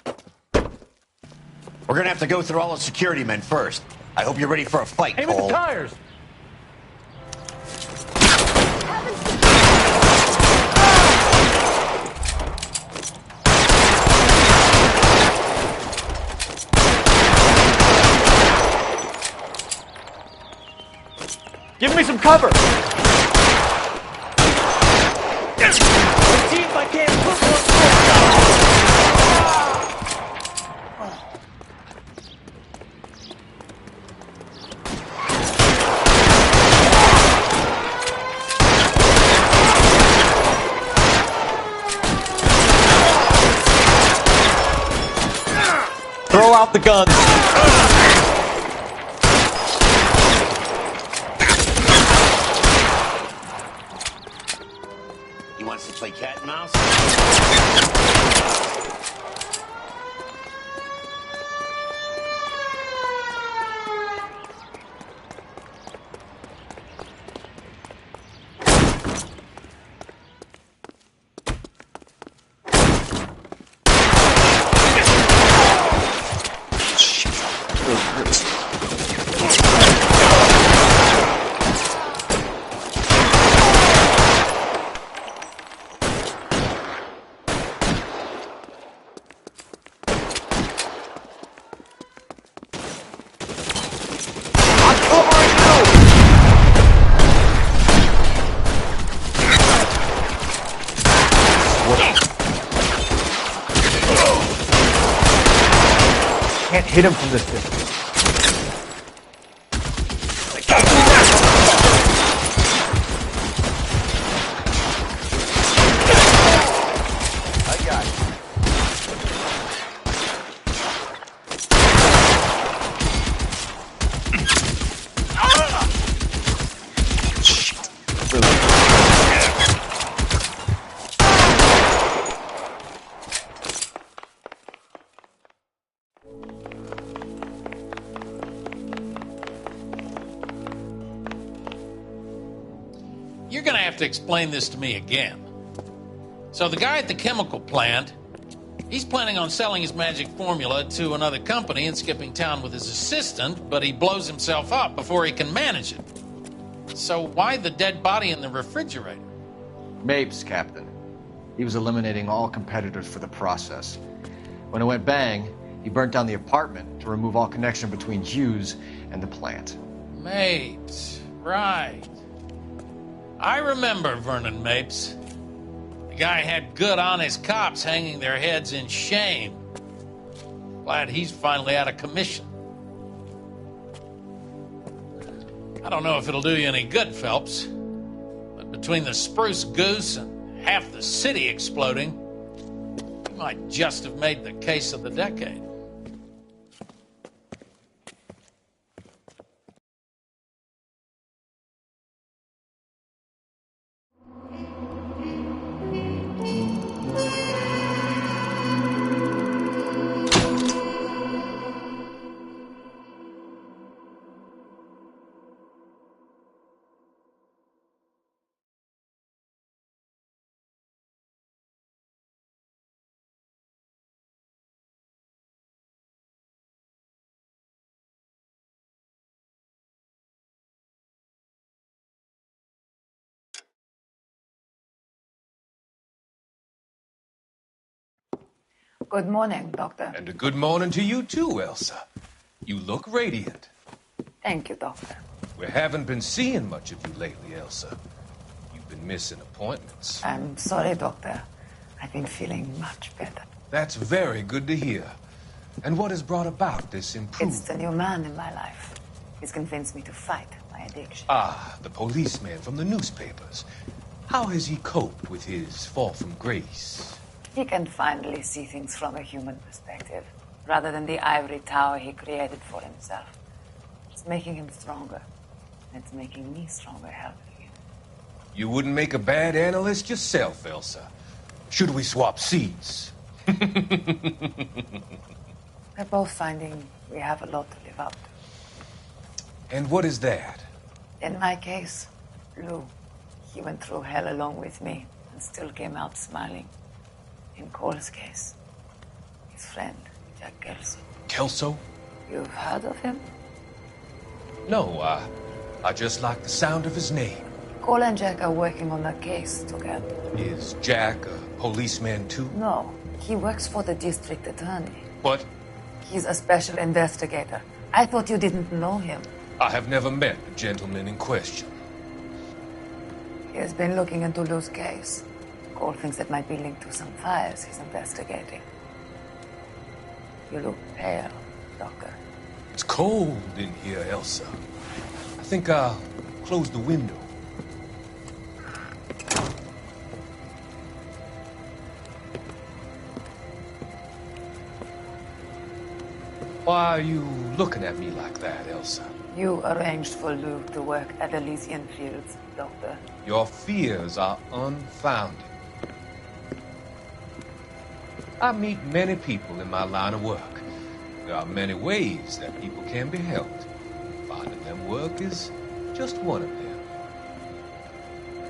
Speaker 1: We're gonna have to go through all the security men first. I hope you're ready for a fight,
Speaker 4: Aim at
Speaker 1: Cole.
Speaker 4: the tires.
Speaker 10: Give me some cover!
Speaker 4: Let's see if I can't put one.
Speaker 23: Throw out the guns.
Speaker 1: He wants to play cat and mouse?
Speaker 10: Can't hit him from this distance.
Speaker 1: I got you.
Speaker 5: You're going to have to explain this to me again. So the guy at the chemical plant, he's planning on selling his magic formula to another company and skipping town with his assistant, but he blows himself up before he can manage it. So why the dead body in the refrigerator?
Speaker 2: Mapes, Captain. He was eliminating all competitors for the process. When it went bang, he burnt down the apartment to remove all connection between Hughes and the plant.
Speaker 5: Mapes, right. I remember Vernon Mapes. The guy had good, honest cops hanging their heads in shame. Glad he's finally out of commission. I don't know if it'll do you any good, Phelps, but between the spruce goose and half the city exploding, you might just have made the case of the decade.
Speaker 8: Good morning, Doctor.
Speaker 11: And a good morning to you too, Elsa. You look radiant.
Speaker 8: Thank you, Doctor.
Speaker 11: We haven't been seeing much of you lately, Elsa. You've been missing appointments.
Speaker 8: I'm sorry, Doctor. I've been feeling much better.
Speaker 11: That's very good to hear. And what has brought about this improvement?
Speaker 8: It's the new man in my life. He's convinced me to fight my addiction.
Speaker 11: Ah, the policeman from the newspapers. How has he coped with his fall from grace?
Speaker 8: He can finally see things from a human perspective, rather than the ivory tower he created for himself. It's making him stronger. It's making me stronger helping him.
Speaker 11: You wouldn't make a bad analyst yourself, Elsa. Should we swap seats?
Speaker 8: We're both finding we have a lot to live up to.
Speaker 11: And what is that?
Speaker 8: In my case, Lou. He went through hell along with me and still came out smiling. In Cole's case, his friend, Jack Kelso.
Speaker 11: Kelso?
Speaker 8: You've heard of him?
Speaker 11: No, I just like the sound of his name.
Speaker 8: Cole and Jack are working on a case together.
Speaker 11: Is Jack a policeman too?
Speaker 8: No, he works for the district attorney.
Speaker 11: What?
Speaker 8: He's a special investigator. I thought you didn't know him.
Speaker 11: I have never met the gentleman in question.
Speaker 8: He has been looking into Lou's case. Cole thinks it might be linked to some fires he's investigating. You look pale, Doctor.
Speaker 11: It's cold in here, Elsa. I think I'll close the window. Why are you looking at me like that, Elsa?
Speaker 8: You arranged for Lou to work at Elysian Fields, Doctor.
Speaker 11: Your fears are unfounded. I meet many people in my line of work. There are many ways that people can be helped. Finding them work is just one of them.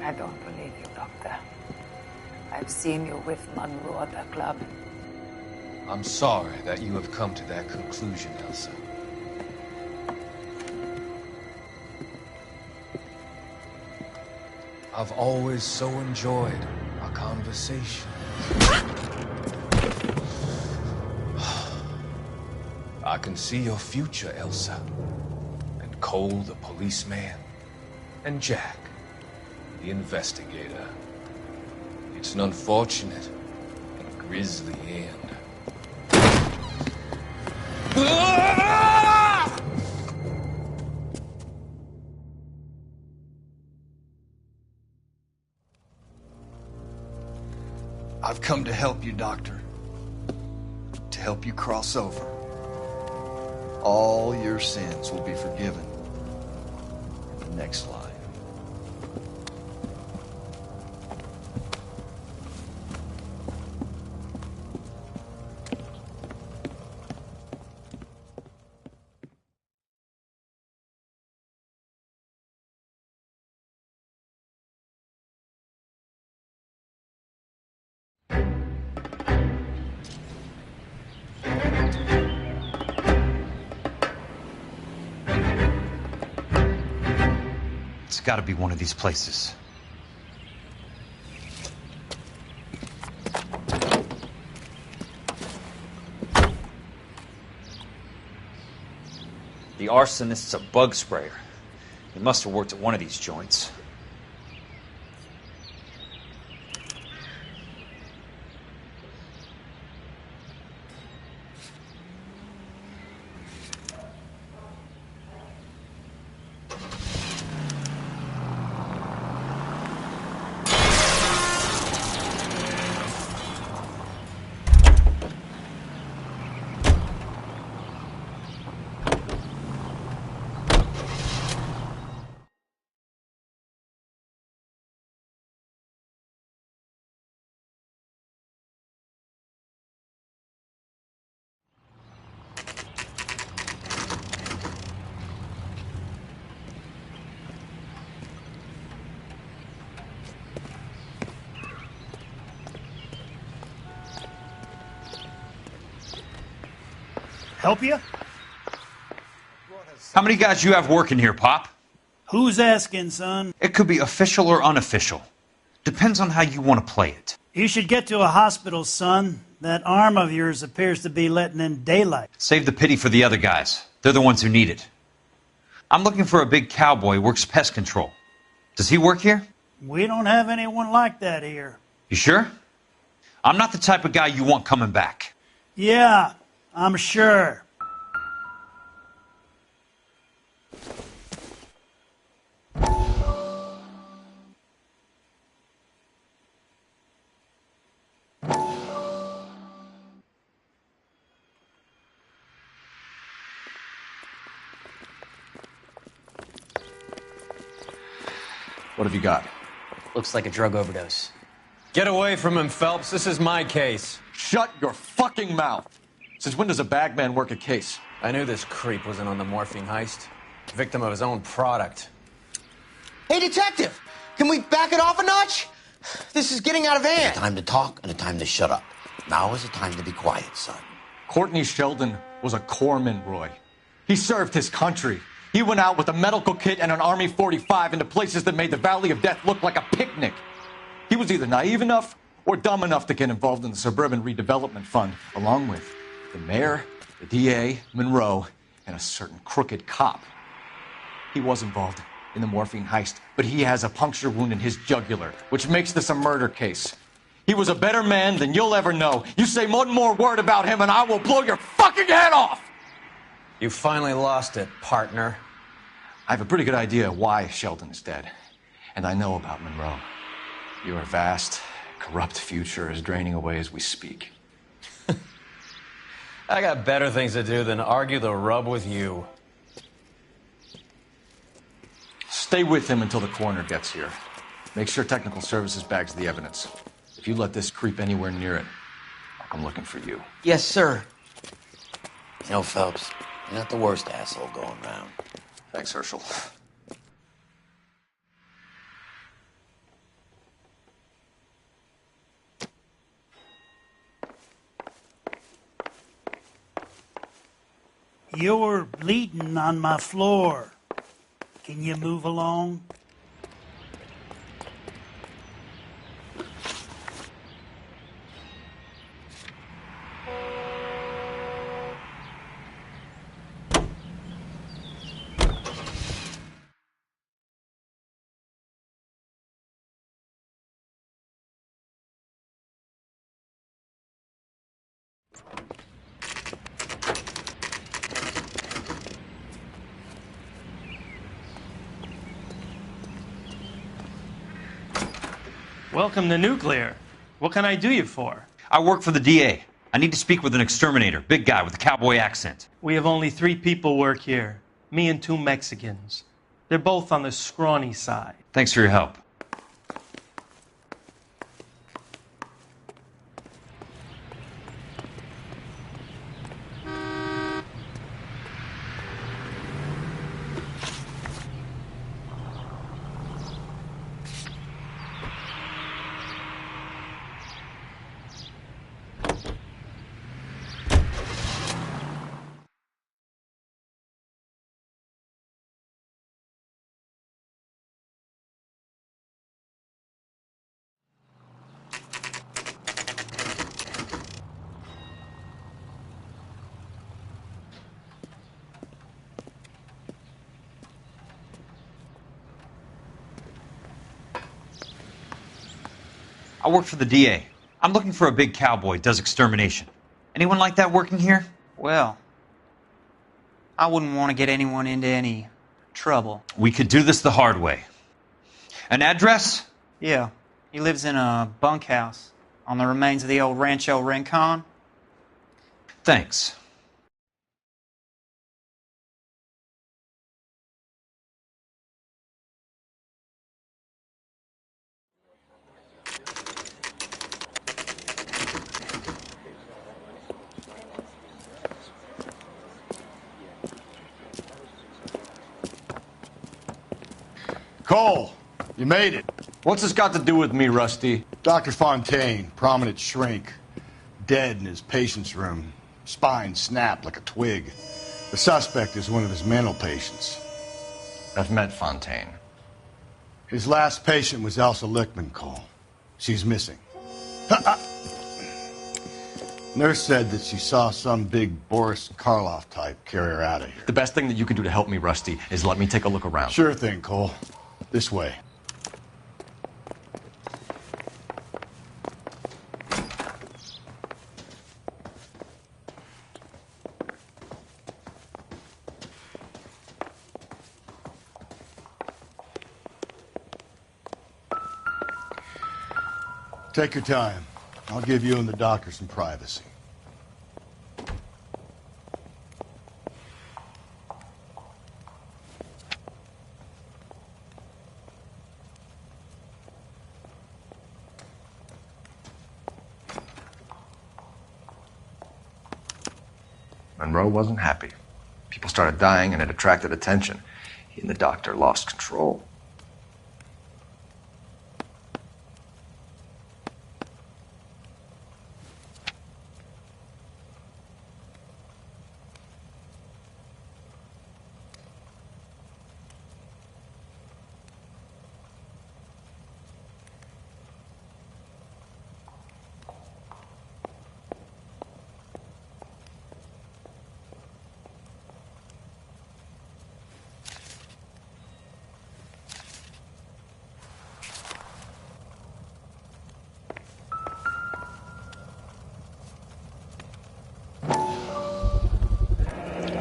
Speaker 8: I don't believe you, Doctor. I've seen you with Monroe at the club.
Speaker 11: I'm sorry that you have come to that conclusion, Elsa. I've always so enjoyed our conversation. I can see your future, Elsa. And Cole, the policeman. And Jack, the investigator. It's an unfortunate and grisly end.
Speaker 13: I've come to help you, Doctor. To help you cross over. All your sins will be forgiven in the next life.
Speaker 24: It's got to be one of these places. The arsonist's a bug sprayer. He must have worked at one of these joints.
Speaker 25: Help you?
Speaker 24: How many guys you have working here, Pop?
Speaker 25: Who's asking, son?
Speaker 24: It could be official or unofficial. Depends on how you want to play it.
Speaker 25: You should get to a hospital, son. That arm of yours appears to be letting in daylight.
Speaker 24: Save the pity for the other guys. They're the ones who need it. I'm looking for a big cowboy who works pest control. Does he work here?
Speaker 25: We don't have anyone like that here.
Speaker 24: You sure? I'm not the type of guy you want coming back.
Speaker 25: Yeah, I'm sure.
Speaker 2: What have you got?
Speaker 12: Looks like a drug overdose.
Speaker 15: Get away from him, Phelps. This is my case.
Speaker 2: Shut your fucking mouth! Since when does a bagman work a case?
Speaker 15: I knew this creep wasn't on the morphine heist. Victim of his own product.
Speaker 16: Hey, detective! Can we back it off a notch? This is getting out of hand.
Speaker 1: A time to talk and a time to shut up. Now is the time to be quiet, son.
Speaker 2: Courtney Sheldon was a corpsman, Roy. He served his country. He went out with a medical kit and an Army 45 into places that made the Valley of Death look like a picnic. He was either naive enough or dumb enough to get involved in the Suburban Redevelopment Fund, along with the mayor, the DA, Monroe, and a certain crooked cop. He was involved in the morphine heist, but he has a puncture wound in his jugular, which makes this a murder case. He was a better man than you'll ever know. You say one more word about him and I will blow your fucking head off!
Speaker 15: You finally lost it, partner.
Speaker 2: I have a pretty good idea why Sheldon is dead. And I know about Monroe. Your vast, corrupt future is draining away as we speak.
Speaker 15: I got better things to do than argue the rub with you.
Speaker 2: Stay with him until the coroner gets here. Make sure technical services bags the evidence. If you let this creep anywhere near it, I'll come looking for you.
Speaker 16: Yes, sir.
Speaker 1: You know, Phelps, you're not the worst asshole going round.
Speaker 2: Thanks, Herschel.
Speaker 25: You're bleeding on my floor. Can you move along?
Speaker 3: Welcome to Nuclear. What can I do you for?
Speaker 24: I work for the DA. I need to speak with an exterminator, big guy with a cowboy accent.
Speaker 3: We have only 3 people work here. Me and 2 Mexicans. They're both on the scrawny side.
Speaker 24: Thanks for your help. I work for the DA. I'm looking for a big cowboy, does extermination. Anyone like that working here?
Speaker 17: Well, I wouldn't want to get anyone into any trouble.
Speaker 24: We could do this the hard way. An address?
Speaker 17: Yeah, he lives in a bunkhouse on the remains of the old Rancho Rincon.
Speaker 24: Thanks.
Speaker 19: Cole, you made it.
Speaker 2: What's this got to do with me, Rusty?
Speaker 19: Dr. Fontaine, prominent shrink, dead in his patient's room. Spine snapped like a twig. The suspect is one of his mental patients.
Speaker 2: I've met Fontaine.
Speaker 19: His last patient was Elsa Lichtman, Cole. She's missing. Nurse said that she saw some big Boris Karloff type carry her out of here.
Speaker 2: The best thing that you can do to help me, Rusty, is let me take a look around.
Speaker 19: Sure thing, Cole. This way. Take your time. I'll give you and the doctor some privacy.
Speaker 2: Monroe wasn't happy. People started dying and it attracted attention. He and the doctor lost control.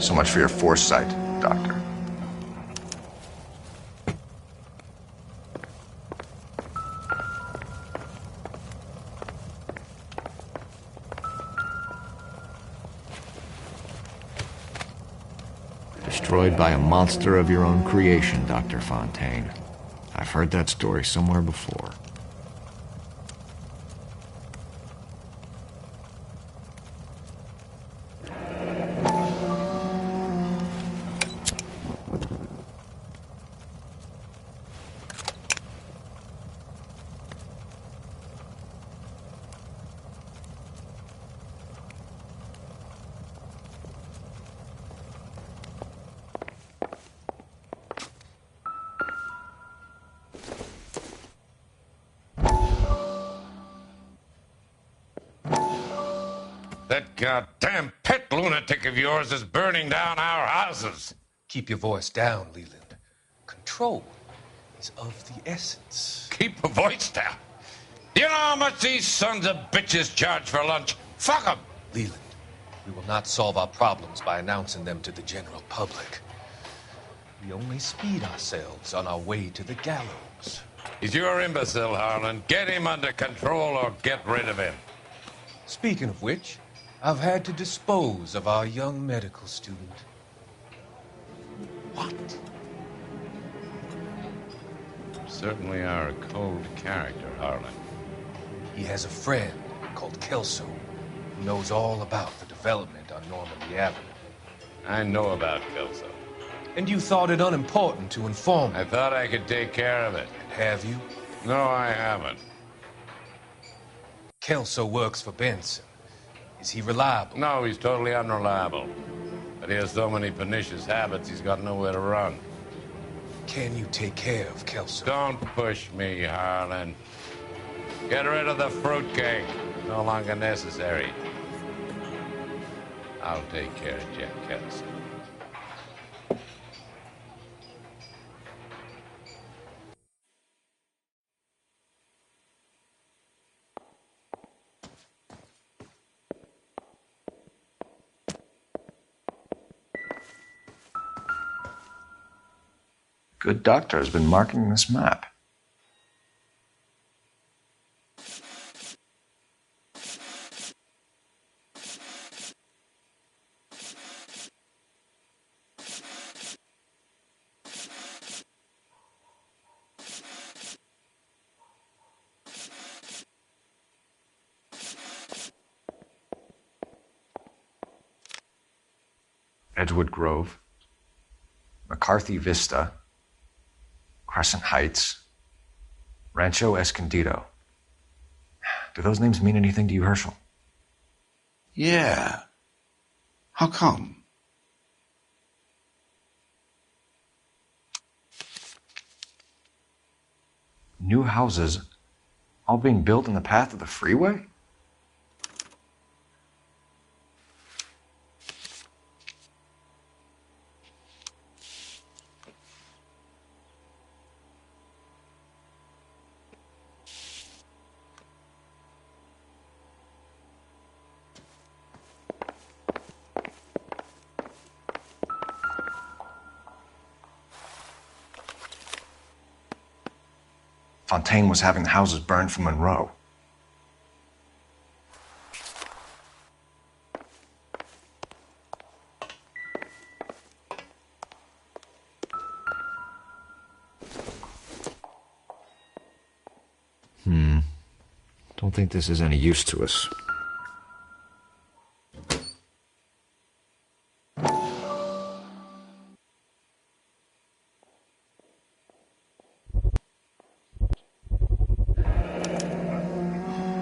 Speaker 2: So much for your foresight, Doctor.
Speaker 10: Destroyed by a monster of your own creation, Dr. Fontaine. I've heard that story somewhere before.
Speaker 7: That goddamn pet lunatic of yours is burning down our houses.
Speaker 11: Keep your voice down, Leland. Control is of the essence.
Speaker 7: Keep your voice down? Do you know how much these sons of bitches charge for lunch? Fuck them!
Speaker 11: Leland, we will not solve our problems by announcing them to the general public. We only speed ourselves on our way to the gallows.
Speaker 7: He's your imbecile, Harlan. Get him under control or get rid of him.
Speaker 11: Speaking of which, I've had to dispose of our young medical student.
Speaker 7: What? You certainly are a cold character, Harlan.
Speaker 11: He has a friend called Kelso who knows all about the development on Normandy Avenue.
Speaker 7: I know about Kelso.
Speaker 11: And you thought it unimportant to inform me.
Speaker 7: I thought I could take care of it.
Speaker 11: And have you?
Speaker 7: No, I haven't.
Speaker 11: Kelso works for Benson. Is he reliable?
Speaker 7: No, he's totally unreliable. But he has so many pernicious habits, he's got nowhere to run.
Speaker 11: Can you take care of Kelso?
Speaker 7: Don't push me, Harlan. Get rid of the fruitcake. No longer necessary. I'll take care of Jack Kelso.
Speaker 2: Good doctor has been marking this map. Edgewood Grove, McCarthy Vista, Crescent Heights, Rancho Escondido. Do those names mean anything to you, Herschel?
Speaker 14: Yeah. How come?
Speaker 2: New houses all being built in the path of the freeway? Fontaine was having the houses burned from Monroe.
Speaker 10: Don't think this is any use to us.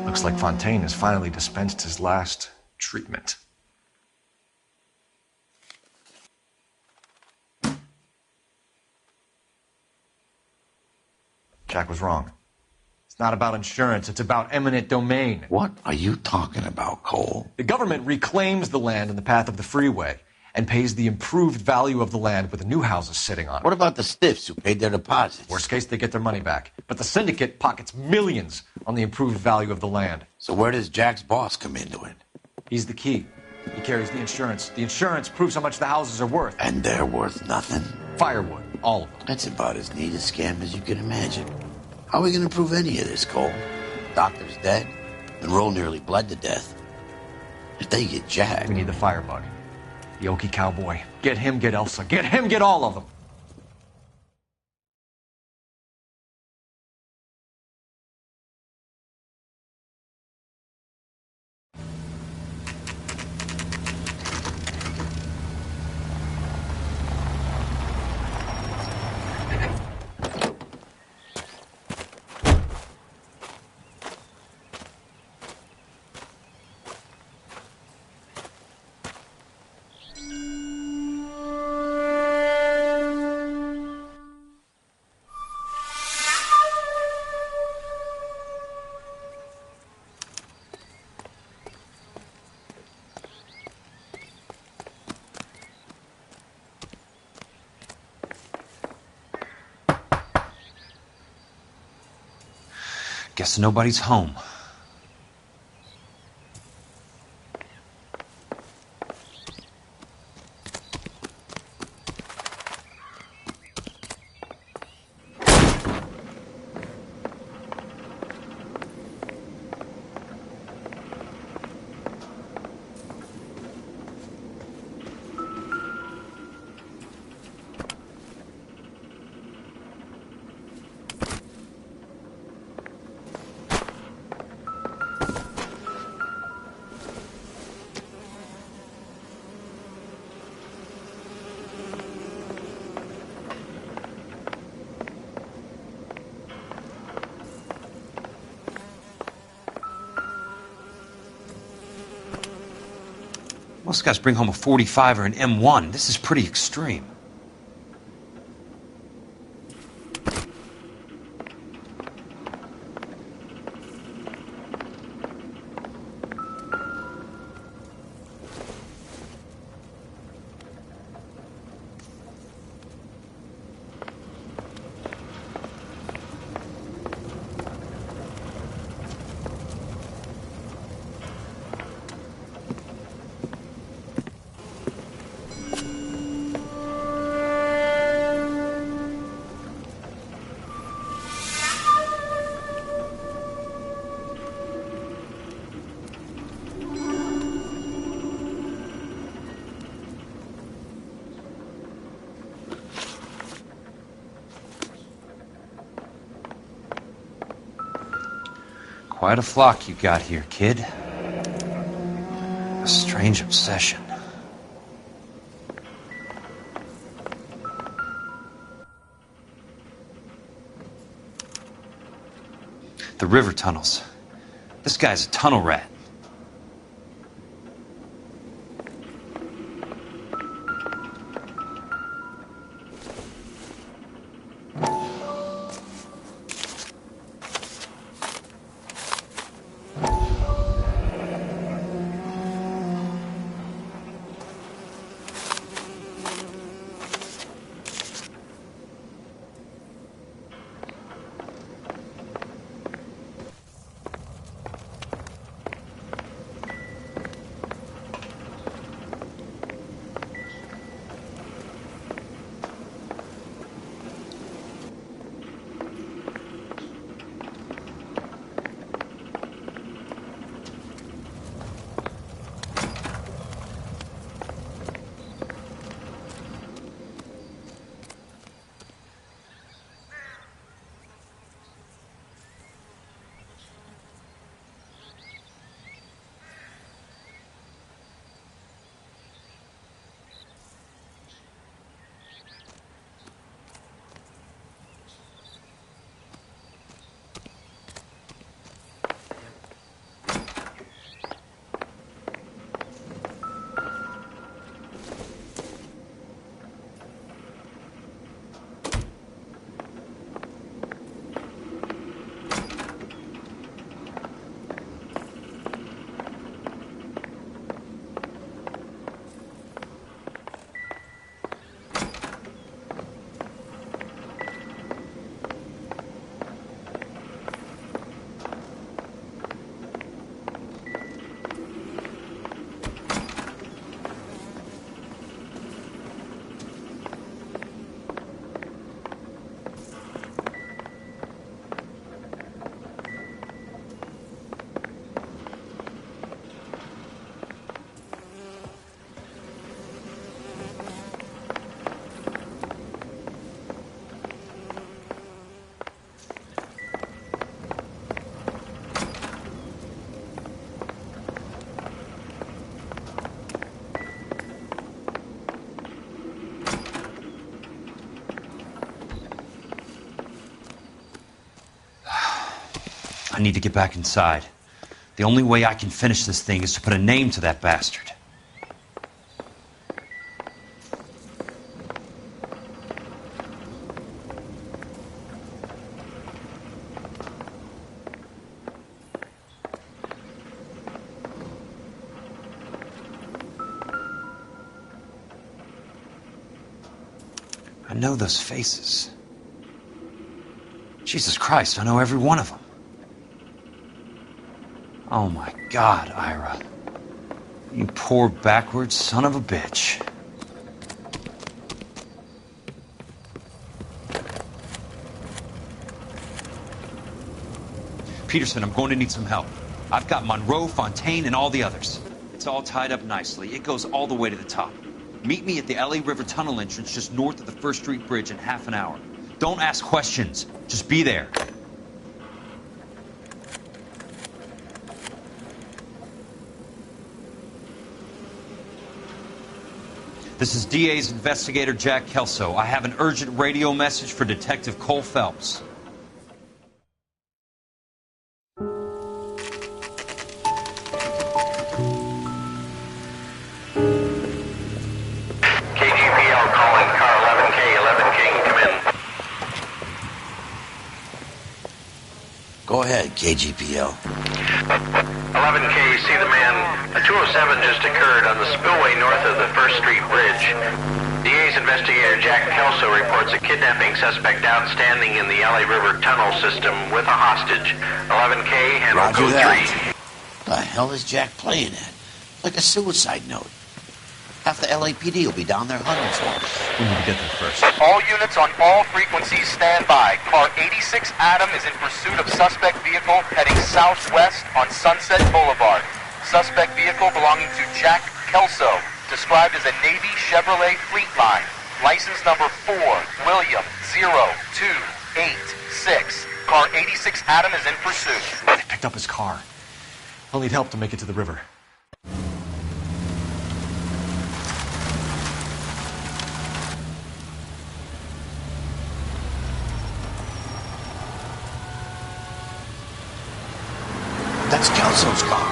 Speaker 2: Looks like Fontaine has finally dispensed his last treatment. Jack was wrong. It's not about insurance, it's about eminent domain.
Speaker 14: What are you talking about, Cole?
Speaker 2: The government reclaims the land in the path of the freeway and pays the improved value of the land with the new houses sitting on it.
Speaker 1: What about the stiffs who paid their deposits?
Speaker 2: Worst case, they get their money back. But the syndicate pockets millions on the improved value of the land.
Speaker 1: So where does Jack's boss come into it?
Speaker 2: He's the key. He carries the insurance. The insurance proves how much the houses are worth.
Speaker 1: And they're worth nothing?
Speaker 2: Firewood, all of them.
Speaker 1: That's about as neat a scam as you can imagine. How are we going to prove any of this, Cole? Doctor's dead, and Roll nearly bled to death. If they get Jack...
Speaker 2: We need the firebug. The Okie cowboy. Get him, get Elsa. Get him, get all of them.
Speaker 24: Guess nobody's home. Most guys bring home a 45 or an M1. This is pretty extreme. Quite a flock you got here, kid. A strange obsession. The river tunnels. This guy's a tunnel rat. need to get back inside. The only way I can finish this thing is to put a name to that bastard. I know those faces. Jesus Christ, I know every one of them. Oh my God, Ira. You poor backwards son of a bitch. Peterson, I'm going to need some help. I've got Monroe, Fontaine, and all the others. It's all tied up nicely. It goes all the way to the top. Meet me at the LA River Tunnel entrance just north of the First Street Bridge in half an hour. Don't ask questions. Just be there. This is DA's investigator Jack Kelso. I have an urgent radio message for Detective Cole Phelps.
Speaker 1: Go ahead, KGPL.
Speaker 6: 11K, see the man. A 207 just occurred on the spillway north of the First Street Bridge. DA's investigator Jack Kelso reports a kidnapping suspect outstanding in the LA River tunnel system with a hostage. 11K, handle
Speaker 1: Roger
Speaker 6: code
Speaker 1: that.
Speaker 6: 3.
Speaker 1: The hell is Jack playing at? Like a suicide note. Half the LAPD will be down there hunting for him.
Speaker 24: We need to get there first.
Speaker 18: All units on all frequencies stand by. Car 86 Adam is in pursuit of suspect vehicle heading southwest on Sunset Boulevard. Suspect vehicle belonging to Jack Kelso, described as a Navy Chevrolet Fleetline. License number 4, William 0286. Car 86 Adam is in pursuit.
Speaker 2: They picked up his car. I'll need help to make it to the river.
Speaker 1: That's Kelso's car.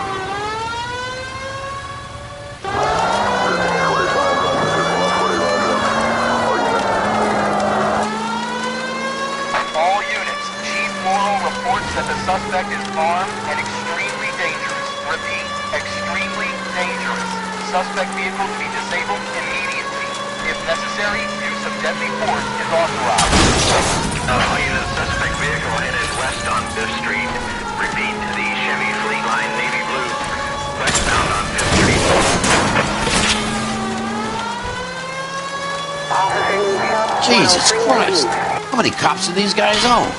Speaker 18: All units, Chief Morrow reports that the suspect is armed and extremely dangerous. Repeat, extremely dangerous. Suspect vehicle to be disabled immediately. If necessary, use of deadly force is authorized.
Speaker 6: All units, suspect vehicle headed west on 5th Street. Repeat, the Chevy Fleetline Navy Blue, westbound on 5th Street.
Speaker 1: Jesus Christ. How many cops do these guys own?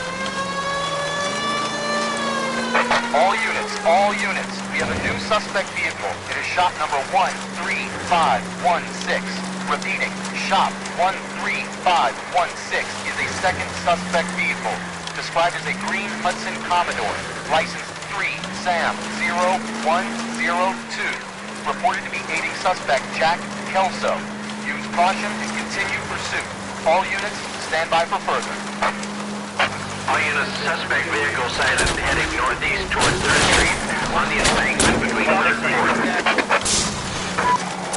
Speaker 18: All units, we have a new suspect vehicle. It is shop number 13516. Repeating, shop 13516 is a second suspect vehicle, described as a green Hudson Commodore, license 3 Sam 0102, reported to be aiding suspect Jack Kelso. Use caution and continue pursuit. All units, stand by for further.
Speaker 6: All units, suspect vehicle sighted heading northeast toward 3rd Street on the embankment between 3rd and 4th.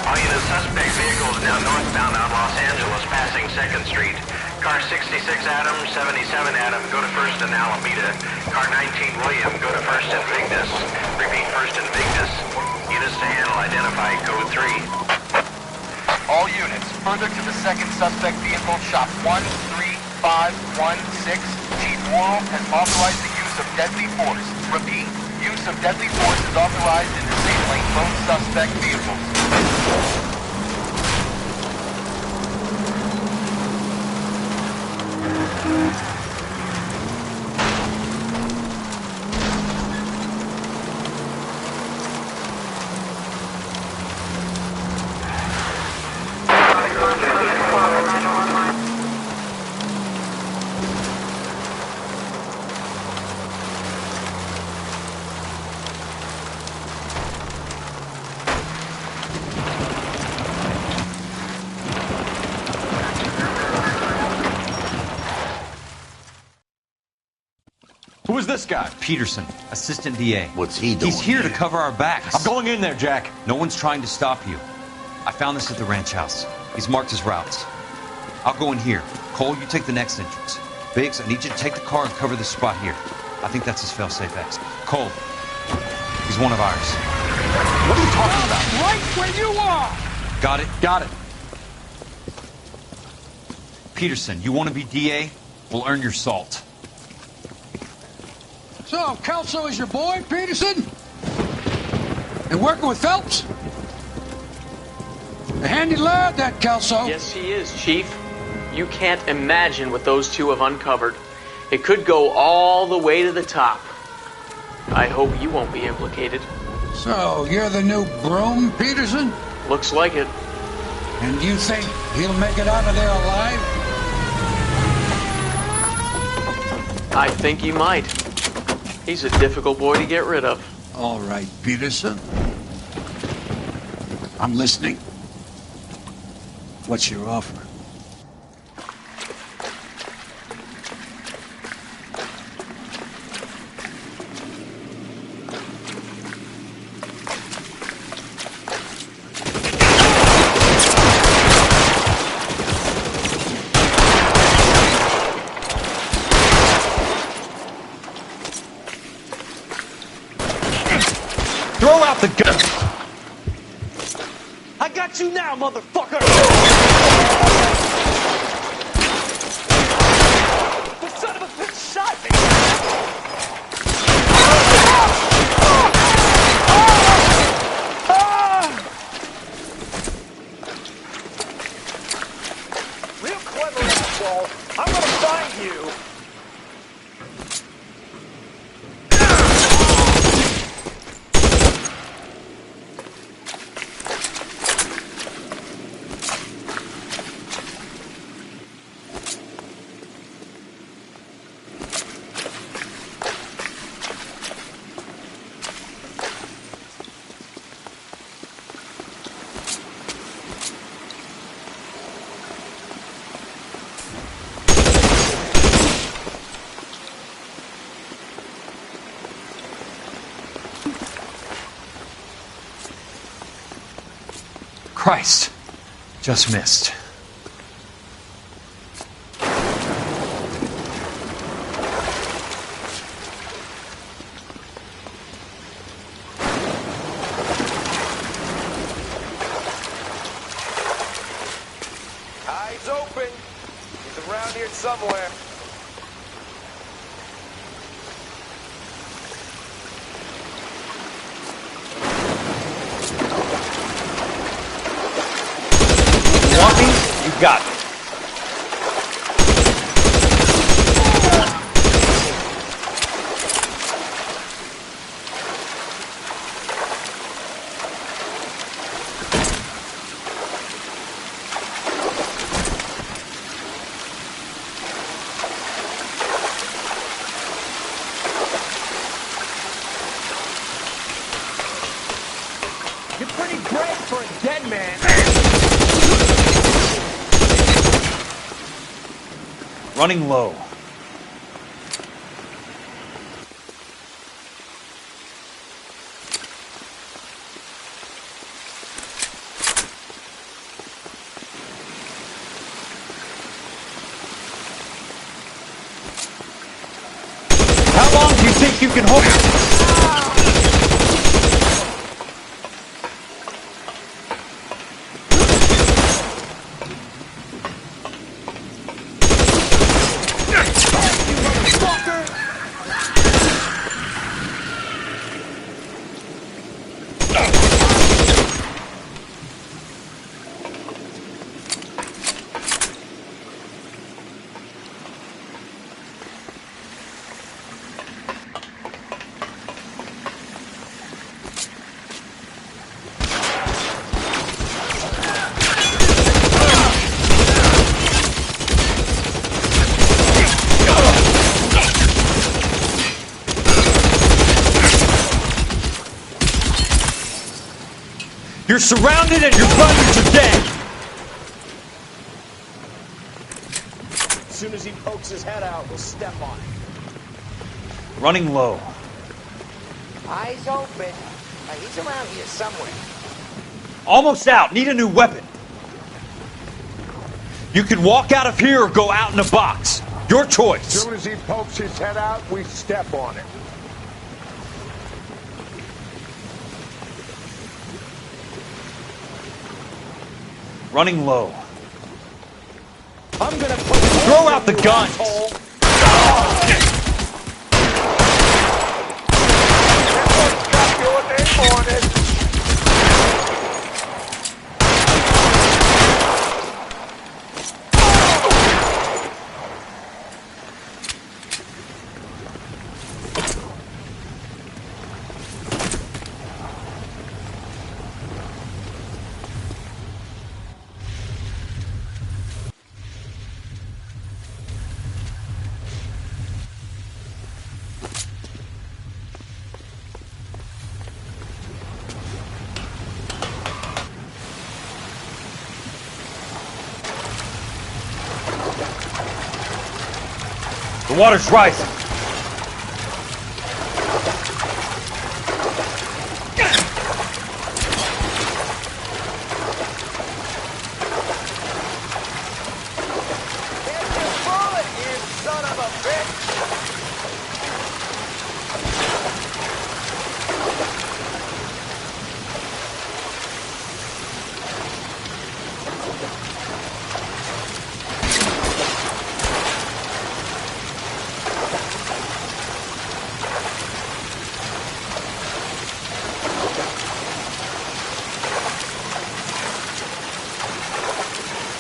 Speaker 6: All units, suspect vehicle is now northbound on Los Angeles, passing 2nd Street. Car 66 Adam, 77 Adam, go to 1st and Alameda. Car 19 William, go to 1st and Vignes. Repeat, 1st and Vignes. Units to handle, identify code 3.
Speaker 18: All units, further to the second suspect vehicle, shop 13516. Chief Worrell has authorized the use of deadly force. Repeat, use of deadly force is authorized in disabling both suspect vehicles.
Speaker 24: Who is this guy? Peterson, assistant DA.
Speaker 1: What's he doing?
Speaker 24: He's here to cover our backs.
Speaker 23: I'm going in there, Jack.
Speaker 24: No one's trying to stop you. I found this at the ranch house. He's marked his routes. I'll go in here. Cole, you take the next entrance. Biggs, I need you to take the car and cover this spot here. I think that's his fail-safe exit. Cole, he's one of ours.
Speaker 23: What are you talking about?
Speaker 4: Right where you are!
Speaker 24: Got it?
Speaker 23: Got it.
Speaker 24: Peterson, you want to be DA? We'll earn your salt.
Speaker 4: So, Kelso is your boy, Peterson? And working with Phelps? A handy lad, that Kelso.
Speaker 9: Yes, he is, Chief. You can't imagine what those two have uncovered. It could go all the way to the top. I hope you won't be implicated.
Speaker 4: So, you're the new broom, Peterson?
Speaker 9: Looks like it.
Speaker 4: And you think he'll make it out of there alive?
Speaker 9: I think he might. He's a difficult boy to get rid of.
Speaker 4: All right, Peterson. I'm listening. What's your offer?
Speaker 23: Throw out the gun! I got you now, motherfucker! The son of a bitch shot me! Real clever, asshole. I'm gonna find you.
Speaker 24: Christ. Just missed.
Speaker 18: Eyes open. He's around here somewhere.
Speaker 23: Want me? You got me. You're pretty brave for a dead man. Running low. How long do you think you can hold? You're surrounded and your brothers are dead! As soon as he pokes his head out, we'll step on it.
Speaker 24: Running low.
Speaker 23: Eyes open. He's around here somewhere.
Speaker 24: Almost out. Need a new weapon. You can walk out of here or go out in a box. Your choice.
Speaker 23: As soon as he pokes his head out, we step on it.
Speaker 24: Running low.
Speaker 23: I'm gonna put
Speaker 24: Throw out the guns. The water's rising.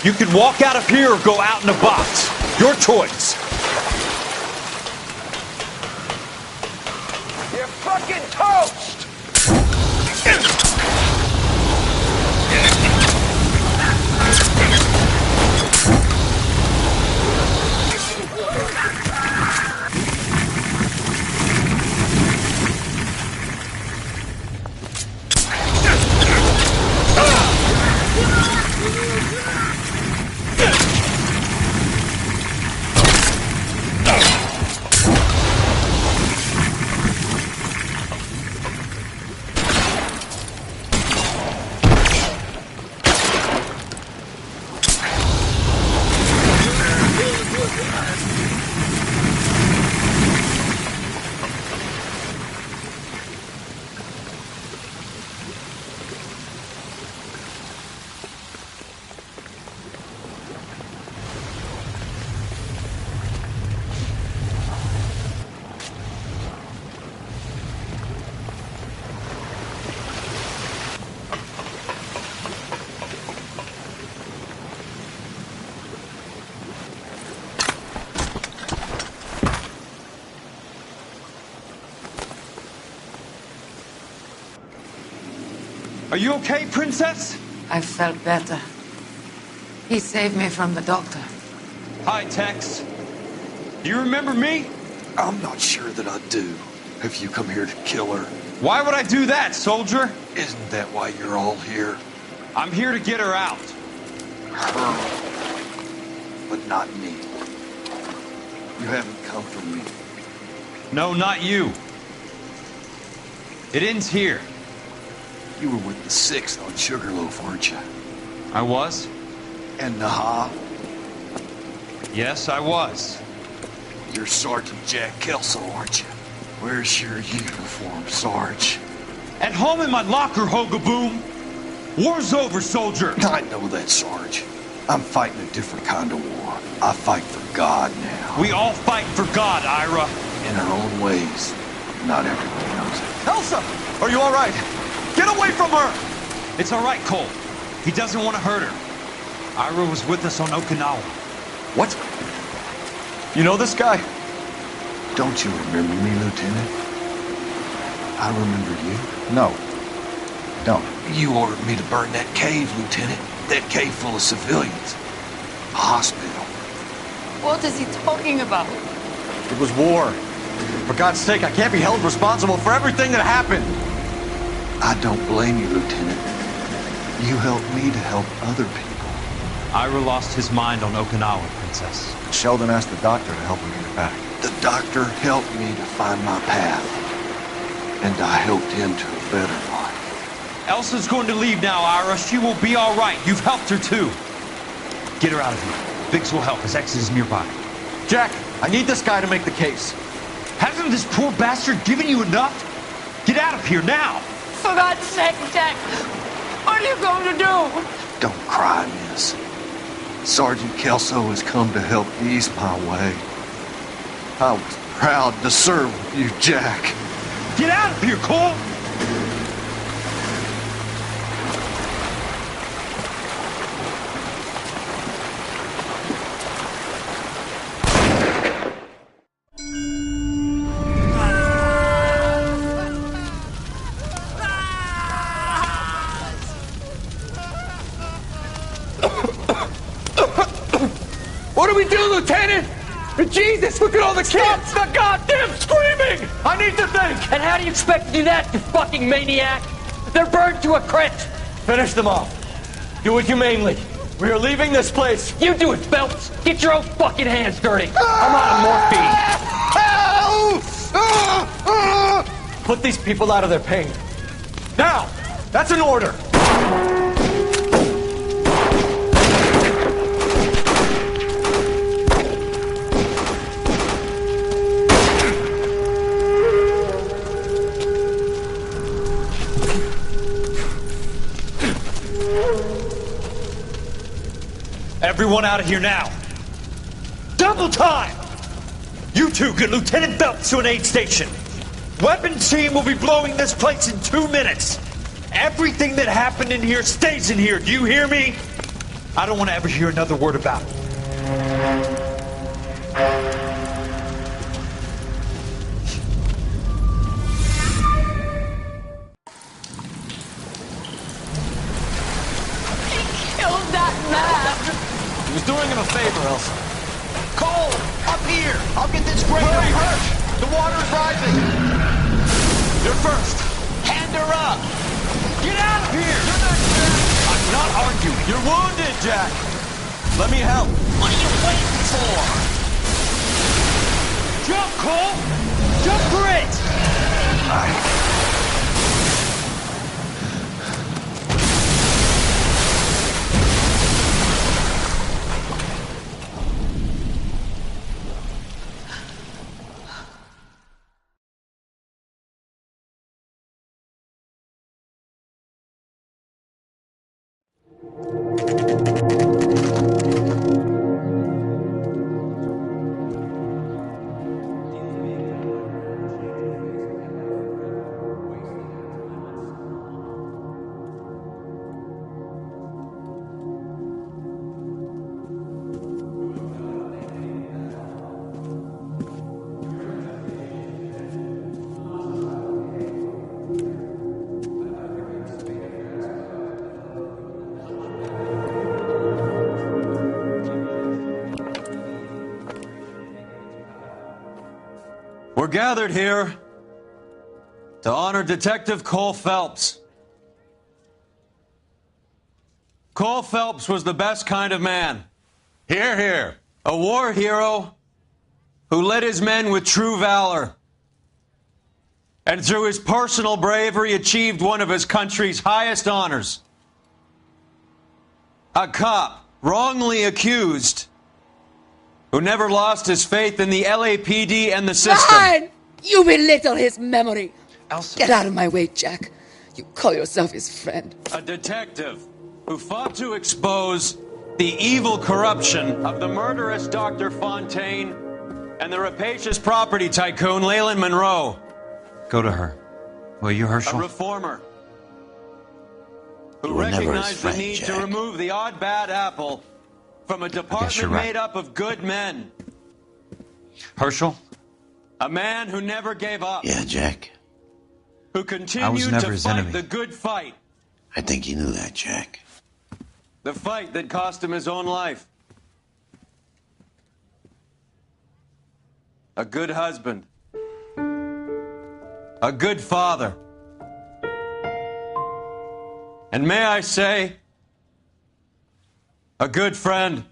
Speaker 24: You can walk out of here or go out in a box. Your choice.
Speaker 23: You're fucking toast!
Speaker 24: Are you okay, Princess?
Speaker 5: I felt better. He saved me from the doctor.
Speaker 24: Hi, Tex. Do you remember me?
Speaker 13: I'm not sure that I do. Have you come here to kill her?
Speaker 24: Why would I do that, soldier?
Speaker 13: Isn't that why you're all here?
Speaker 24: I'm here to get her out.
Speaker 13: Her. But not me. You haven't come for me.
Speaker 24: No, not you. It ends here.
Speaker 13: You were with the 6th on Sugarloaf, weren't you?
Speaker 24: I was?
Speaker 13: And Naha?
Speaker 24: Yes, I was.
Speaker 13: You're Sergeant Jack Kelso, aren't you? Where's your uniform, Sarge?
Speaker 24: At home in my locker, Hogaboom. War's over, soldier.
Speaker 13: I know that, Sarge. I'm fighting a different kind of war. I fight for God now.
Speaker 24: We all fight for God, Ira.
Speaker 13: In our own ways. Not everyone knows it.
Speaker 24: Elsa! Are you all right? Get away from her! It's all right, Cole. He doesn't want to hurt her. Ira was with us on Okinawa.
Speaker 2: What? You know this guy?
Speaker 13: Don't you remember me, Lieutenant? I remember you.
Speaker 2: No. Don't.
Speaker 13: You ordered me to burn that cave, Lieutenant. That cave full of civilians. A hospital.
Speaker 5: What is he talking about?
Speaker 2: It was war. For God's sake, I can't be held responsible for everything that happened.
Speaker 13: I don't blame you, Lieutenant. You helped me to help other people.
Speaker 24: Ira lost his mind on Okinawa, Princess.
Speaker 2: Sheldon asked the doctor to help him get it back.
Speaker 13: The doctor helped me to find my path, and I helped him to a better life.
Speaker 24: Elsa's going to leave now, Ira. She will be all right. You've helped her, too. Get her out of here. Biggs will help. His exit is nearby.
Speaker 2: Jack, I need this guy to make the case.
Speaker 24: Hasn't this poor bastard given you enough? Get out of here now!
Speaker 5: For God's sake, Jack, what are you going to do?
Speaker 13: Don't cry, miss. Sergeant Kelso has come to help ease my way. I was proud to serve with you, Jack.
Speaker 24: Get out of here, Cole!
Speaker 23: What do we do, Lieutenant? Jesus, look at all the kids!
Speaker 9: Stop the goddamn screaming!
Speaker 23: I need to think!
Speaker 9: And how do you expect to do that, you fucking maniac? They're burned to a crisp!
Speaker 23: Finish them off. Do it humanely. We are leaving this place.
Speaker 9: You do it, Phelps! Get your own fucking hands dirty! I'm out of morphine!
Speaker 23: Put these people out of their pain. Now! That's an order!
Speaker 24: Everyone out of here now. Double time! You two get Lieutenant Phelps to an aid station. Weapons team will be blowing this place in 2 minutes. Everything that happened in here stays in here. Do you hear me? I don't want to ever hear another word about it.
Speaker 5: Killed that man!
Speaker 23: He was doing him a favor, Elsa.
Speaker 16: Cole, up here! I'll get this grader.
Speaker 23: Hurry! The water's rising! You're first!
Speaker 16: Hand her up!
Speaker 23: Get out of here! You're not Jack! I'm not arguing. You're wounded, Jack! Let me help.
Speaker 16: What are you waiting for?
Speaker 24: Jump, Cole! Jump for it! We're gathered here to honor Detective Cole Phelps. Cole Phelps was the best kind of man.
Speaker 7: Hear, hear.
Speaker 24: A war hero who led his men with true valor. And through his personal bravery achieved one of his country's highest honors. A cop wrongly accused who never lost his faith in the LAPD and the system.
Speaker 5: Fine! You belittle his memory.
Speaker 24: Elsa.
Speaker 5: Get out of my way, Jack. You call yourself his friend.
Speaker 24: A detective who fought to expose the evil corruption of the murderous Dr. Fontaine and the rapacious property tycoon Leyland Monroe. Go to her. Will you, Herschel? A reformer who recognized the need to remove the odd bad apple from a department made up of good men. Herschel? A man who never gave up.
Speaker 1: Yeah, Jack.
Speaker 24: Who continued to fight the good fight.
Speaker 1: I think you knew that, Jack.
Speaker 24: The fight that cost him his own life. A good husband. A good father. And may I say, a good friend.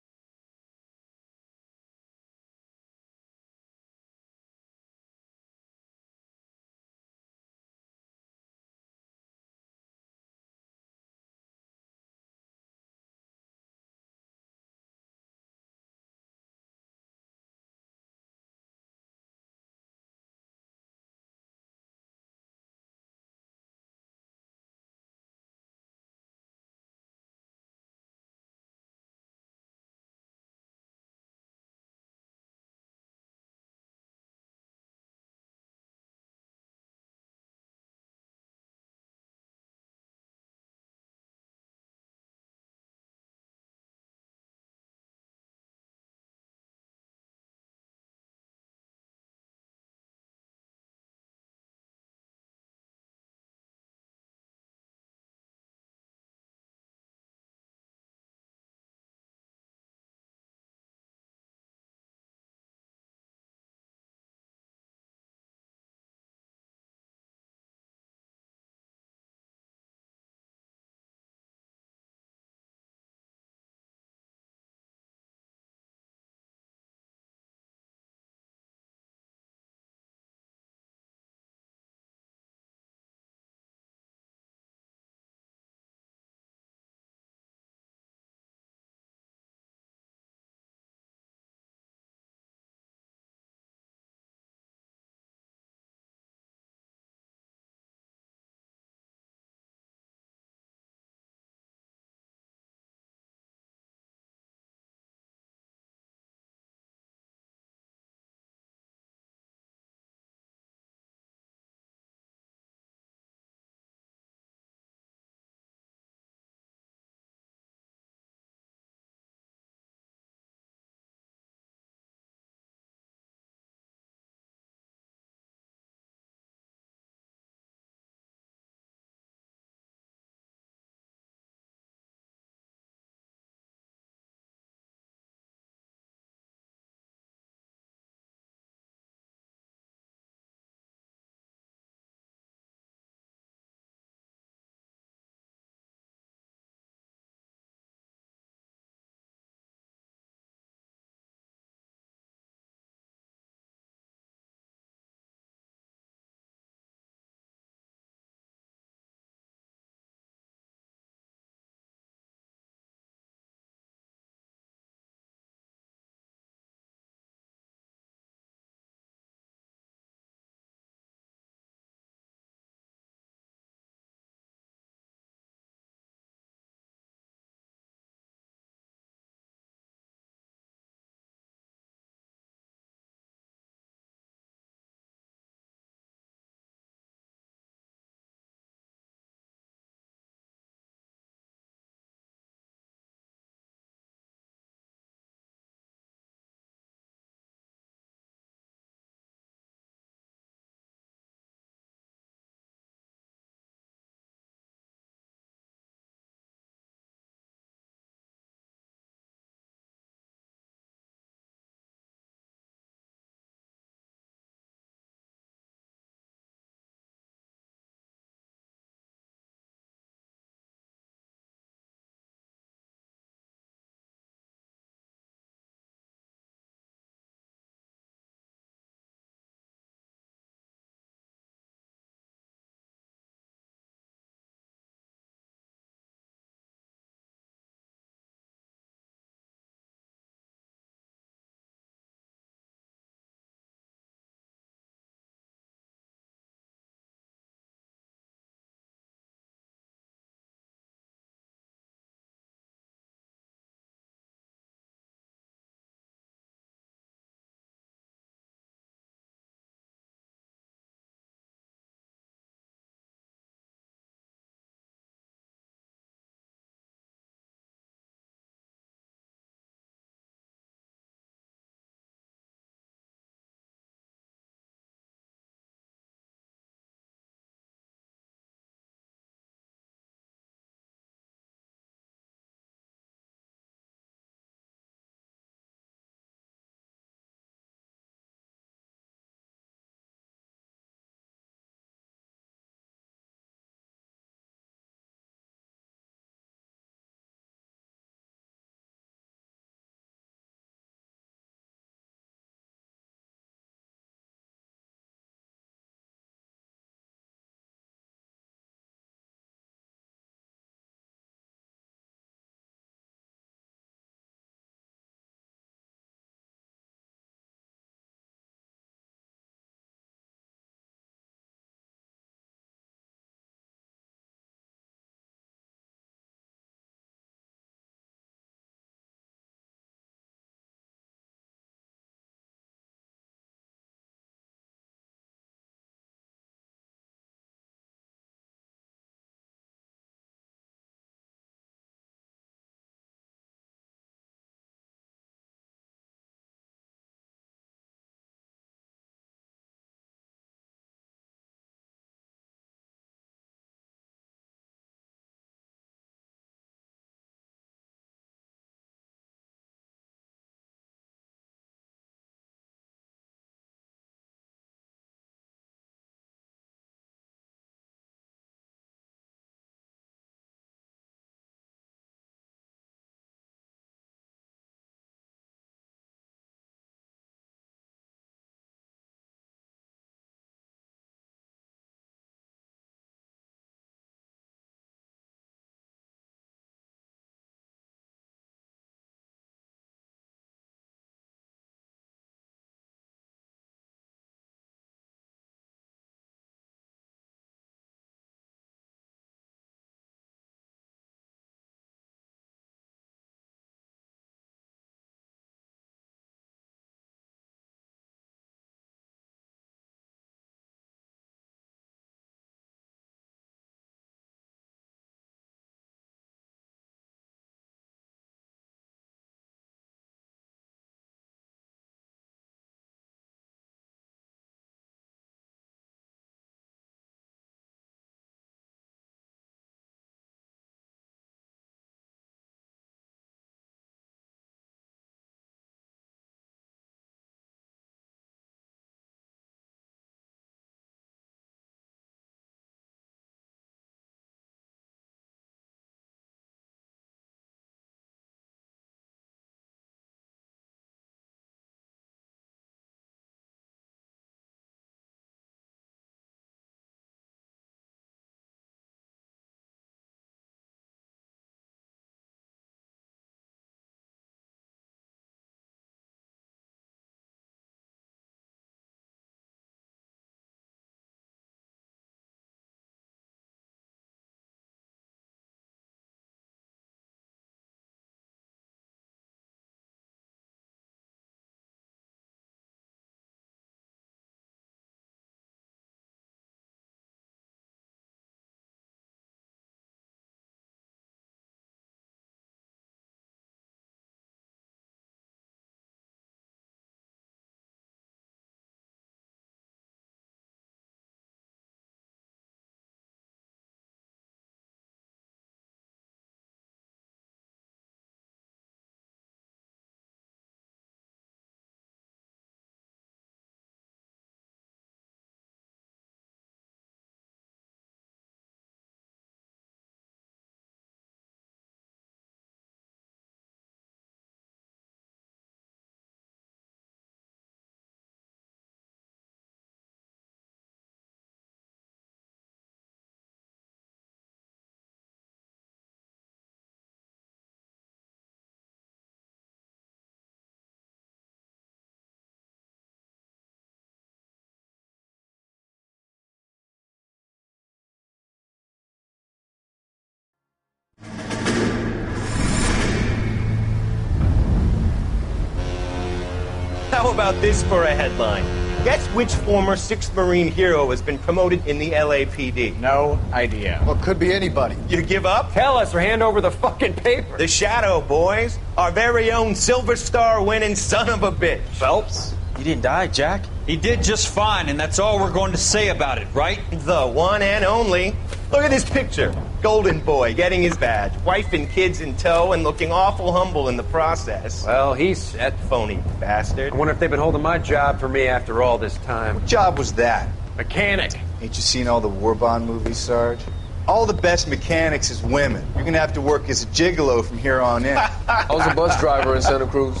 Speaker 8: How about this for a headline? Guess which former 6th Marine hero has been promoted in the LAPD?
Speaker 12: No idea.
Speaker 8: Well, could be anybody. You give up? Tell us or hand over the fucking paper. The Shadow, boys. Our very own Silver Star winning son of a bitch. Phelps?
Speaker 24: He didn't die, Jack. He did just fine, and that's all we're going to say about it, right?
Speaker 8: The one and only. Look at this picture. Golden boy getting his badge, wife and kids in tow, and looking awful humble in the process.
Speaker 15: Well, he's
Speaker 8: That phony bastard.
Speaker 15: I wonder if they've been holding my job for me after all this time.
Speaker 12: What job was that?
Speaker 15: Mechanic.
Speaker 12: Ain't you seen all the war bond movies, Sarge? All the best mechanics is women. You're gonna have to work as a gigolo from here on in.
Speaker 11: I was a bus driver in Santa Cruz.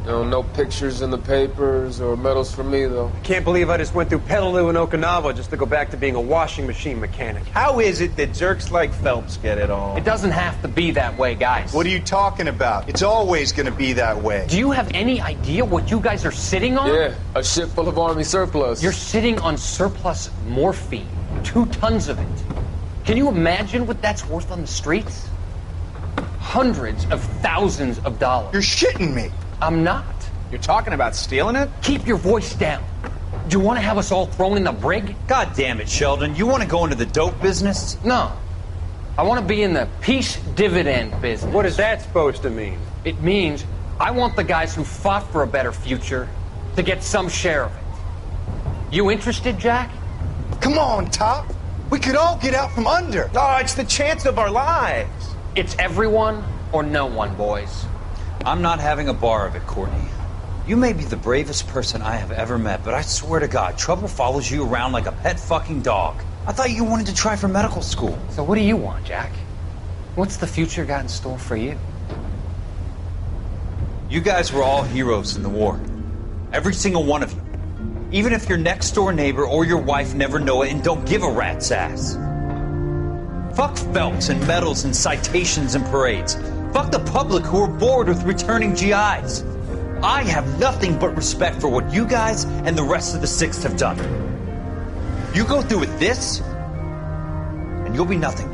Speaker 11: No pictures in the papers or medals for me, though.
Speaker 15: I can't believe I just went through Petaloo and Okinawa just to go back to being a washing machine mechanic.
Speaker 8: How is it that jerks like Phelps get it all?
Speaker 15: It doesn't have to be that way, guys.
Speaker 12: What are you talking about? It's always gonna be that way.
Speaker 15: Do you have any idea what you guys are sitting on?
Speaker 11: Yeah, a ship full of Army surplus.
Speaker 15: You're sitting on surplus morphine. 2 tons of it. Can you imagine what that's worth on the streets? Hundreds of thousands of dollars.
Speaker 12: You're shitting me.
Speaker 15: I'm not.
Speaker 12: You're talking about stealing it?
Speaker 15: Keep your voice down. Do you want to have us all thrown in the brig?
Speaker 24: God damn it, Sheldon. You want to go into the dope business?
Speaker 15: No. I want to be in the peace dividend business.
Speaker 8: What is that supposed to mean?
Speaker 15: It means I want the guys who fought for a better future to get some share of it. You interested, Jack?
Speaker 12: Come on, Top. We could all get out from under.
Speaker 8: Oh, it's the chance of our lives.
Speaker 15: It's everyone or no one, boys.
Speaker 24: I'm not having a bar of it, Courtney. You may be the bravest person I have ever met, but I swear to God, trouble follows you around like a pet fucking dog. I thought you wanted to try for medical school.
Speaker 15: So what do you want, Jack? What's the future got in store for you?
Speaker 24: You guys were all heroes in the war. Every single one of you. Even if your next door neighbor or your wife never know it and don't give a rat's ass. Fuck Phelps and medals and citations and parades. Fuck the public who are bored with returning GIs. I have nothing but respect for what you guys and the rest of the 6th have done. You go through with this, and you'll be nothing.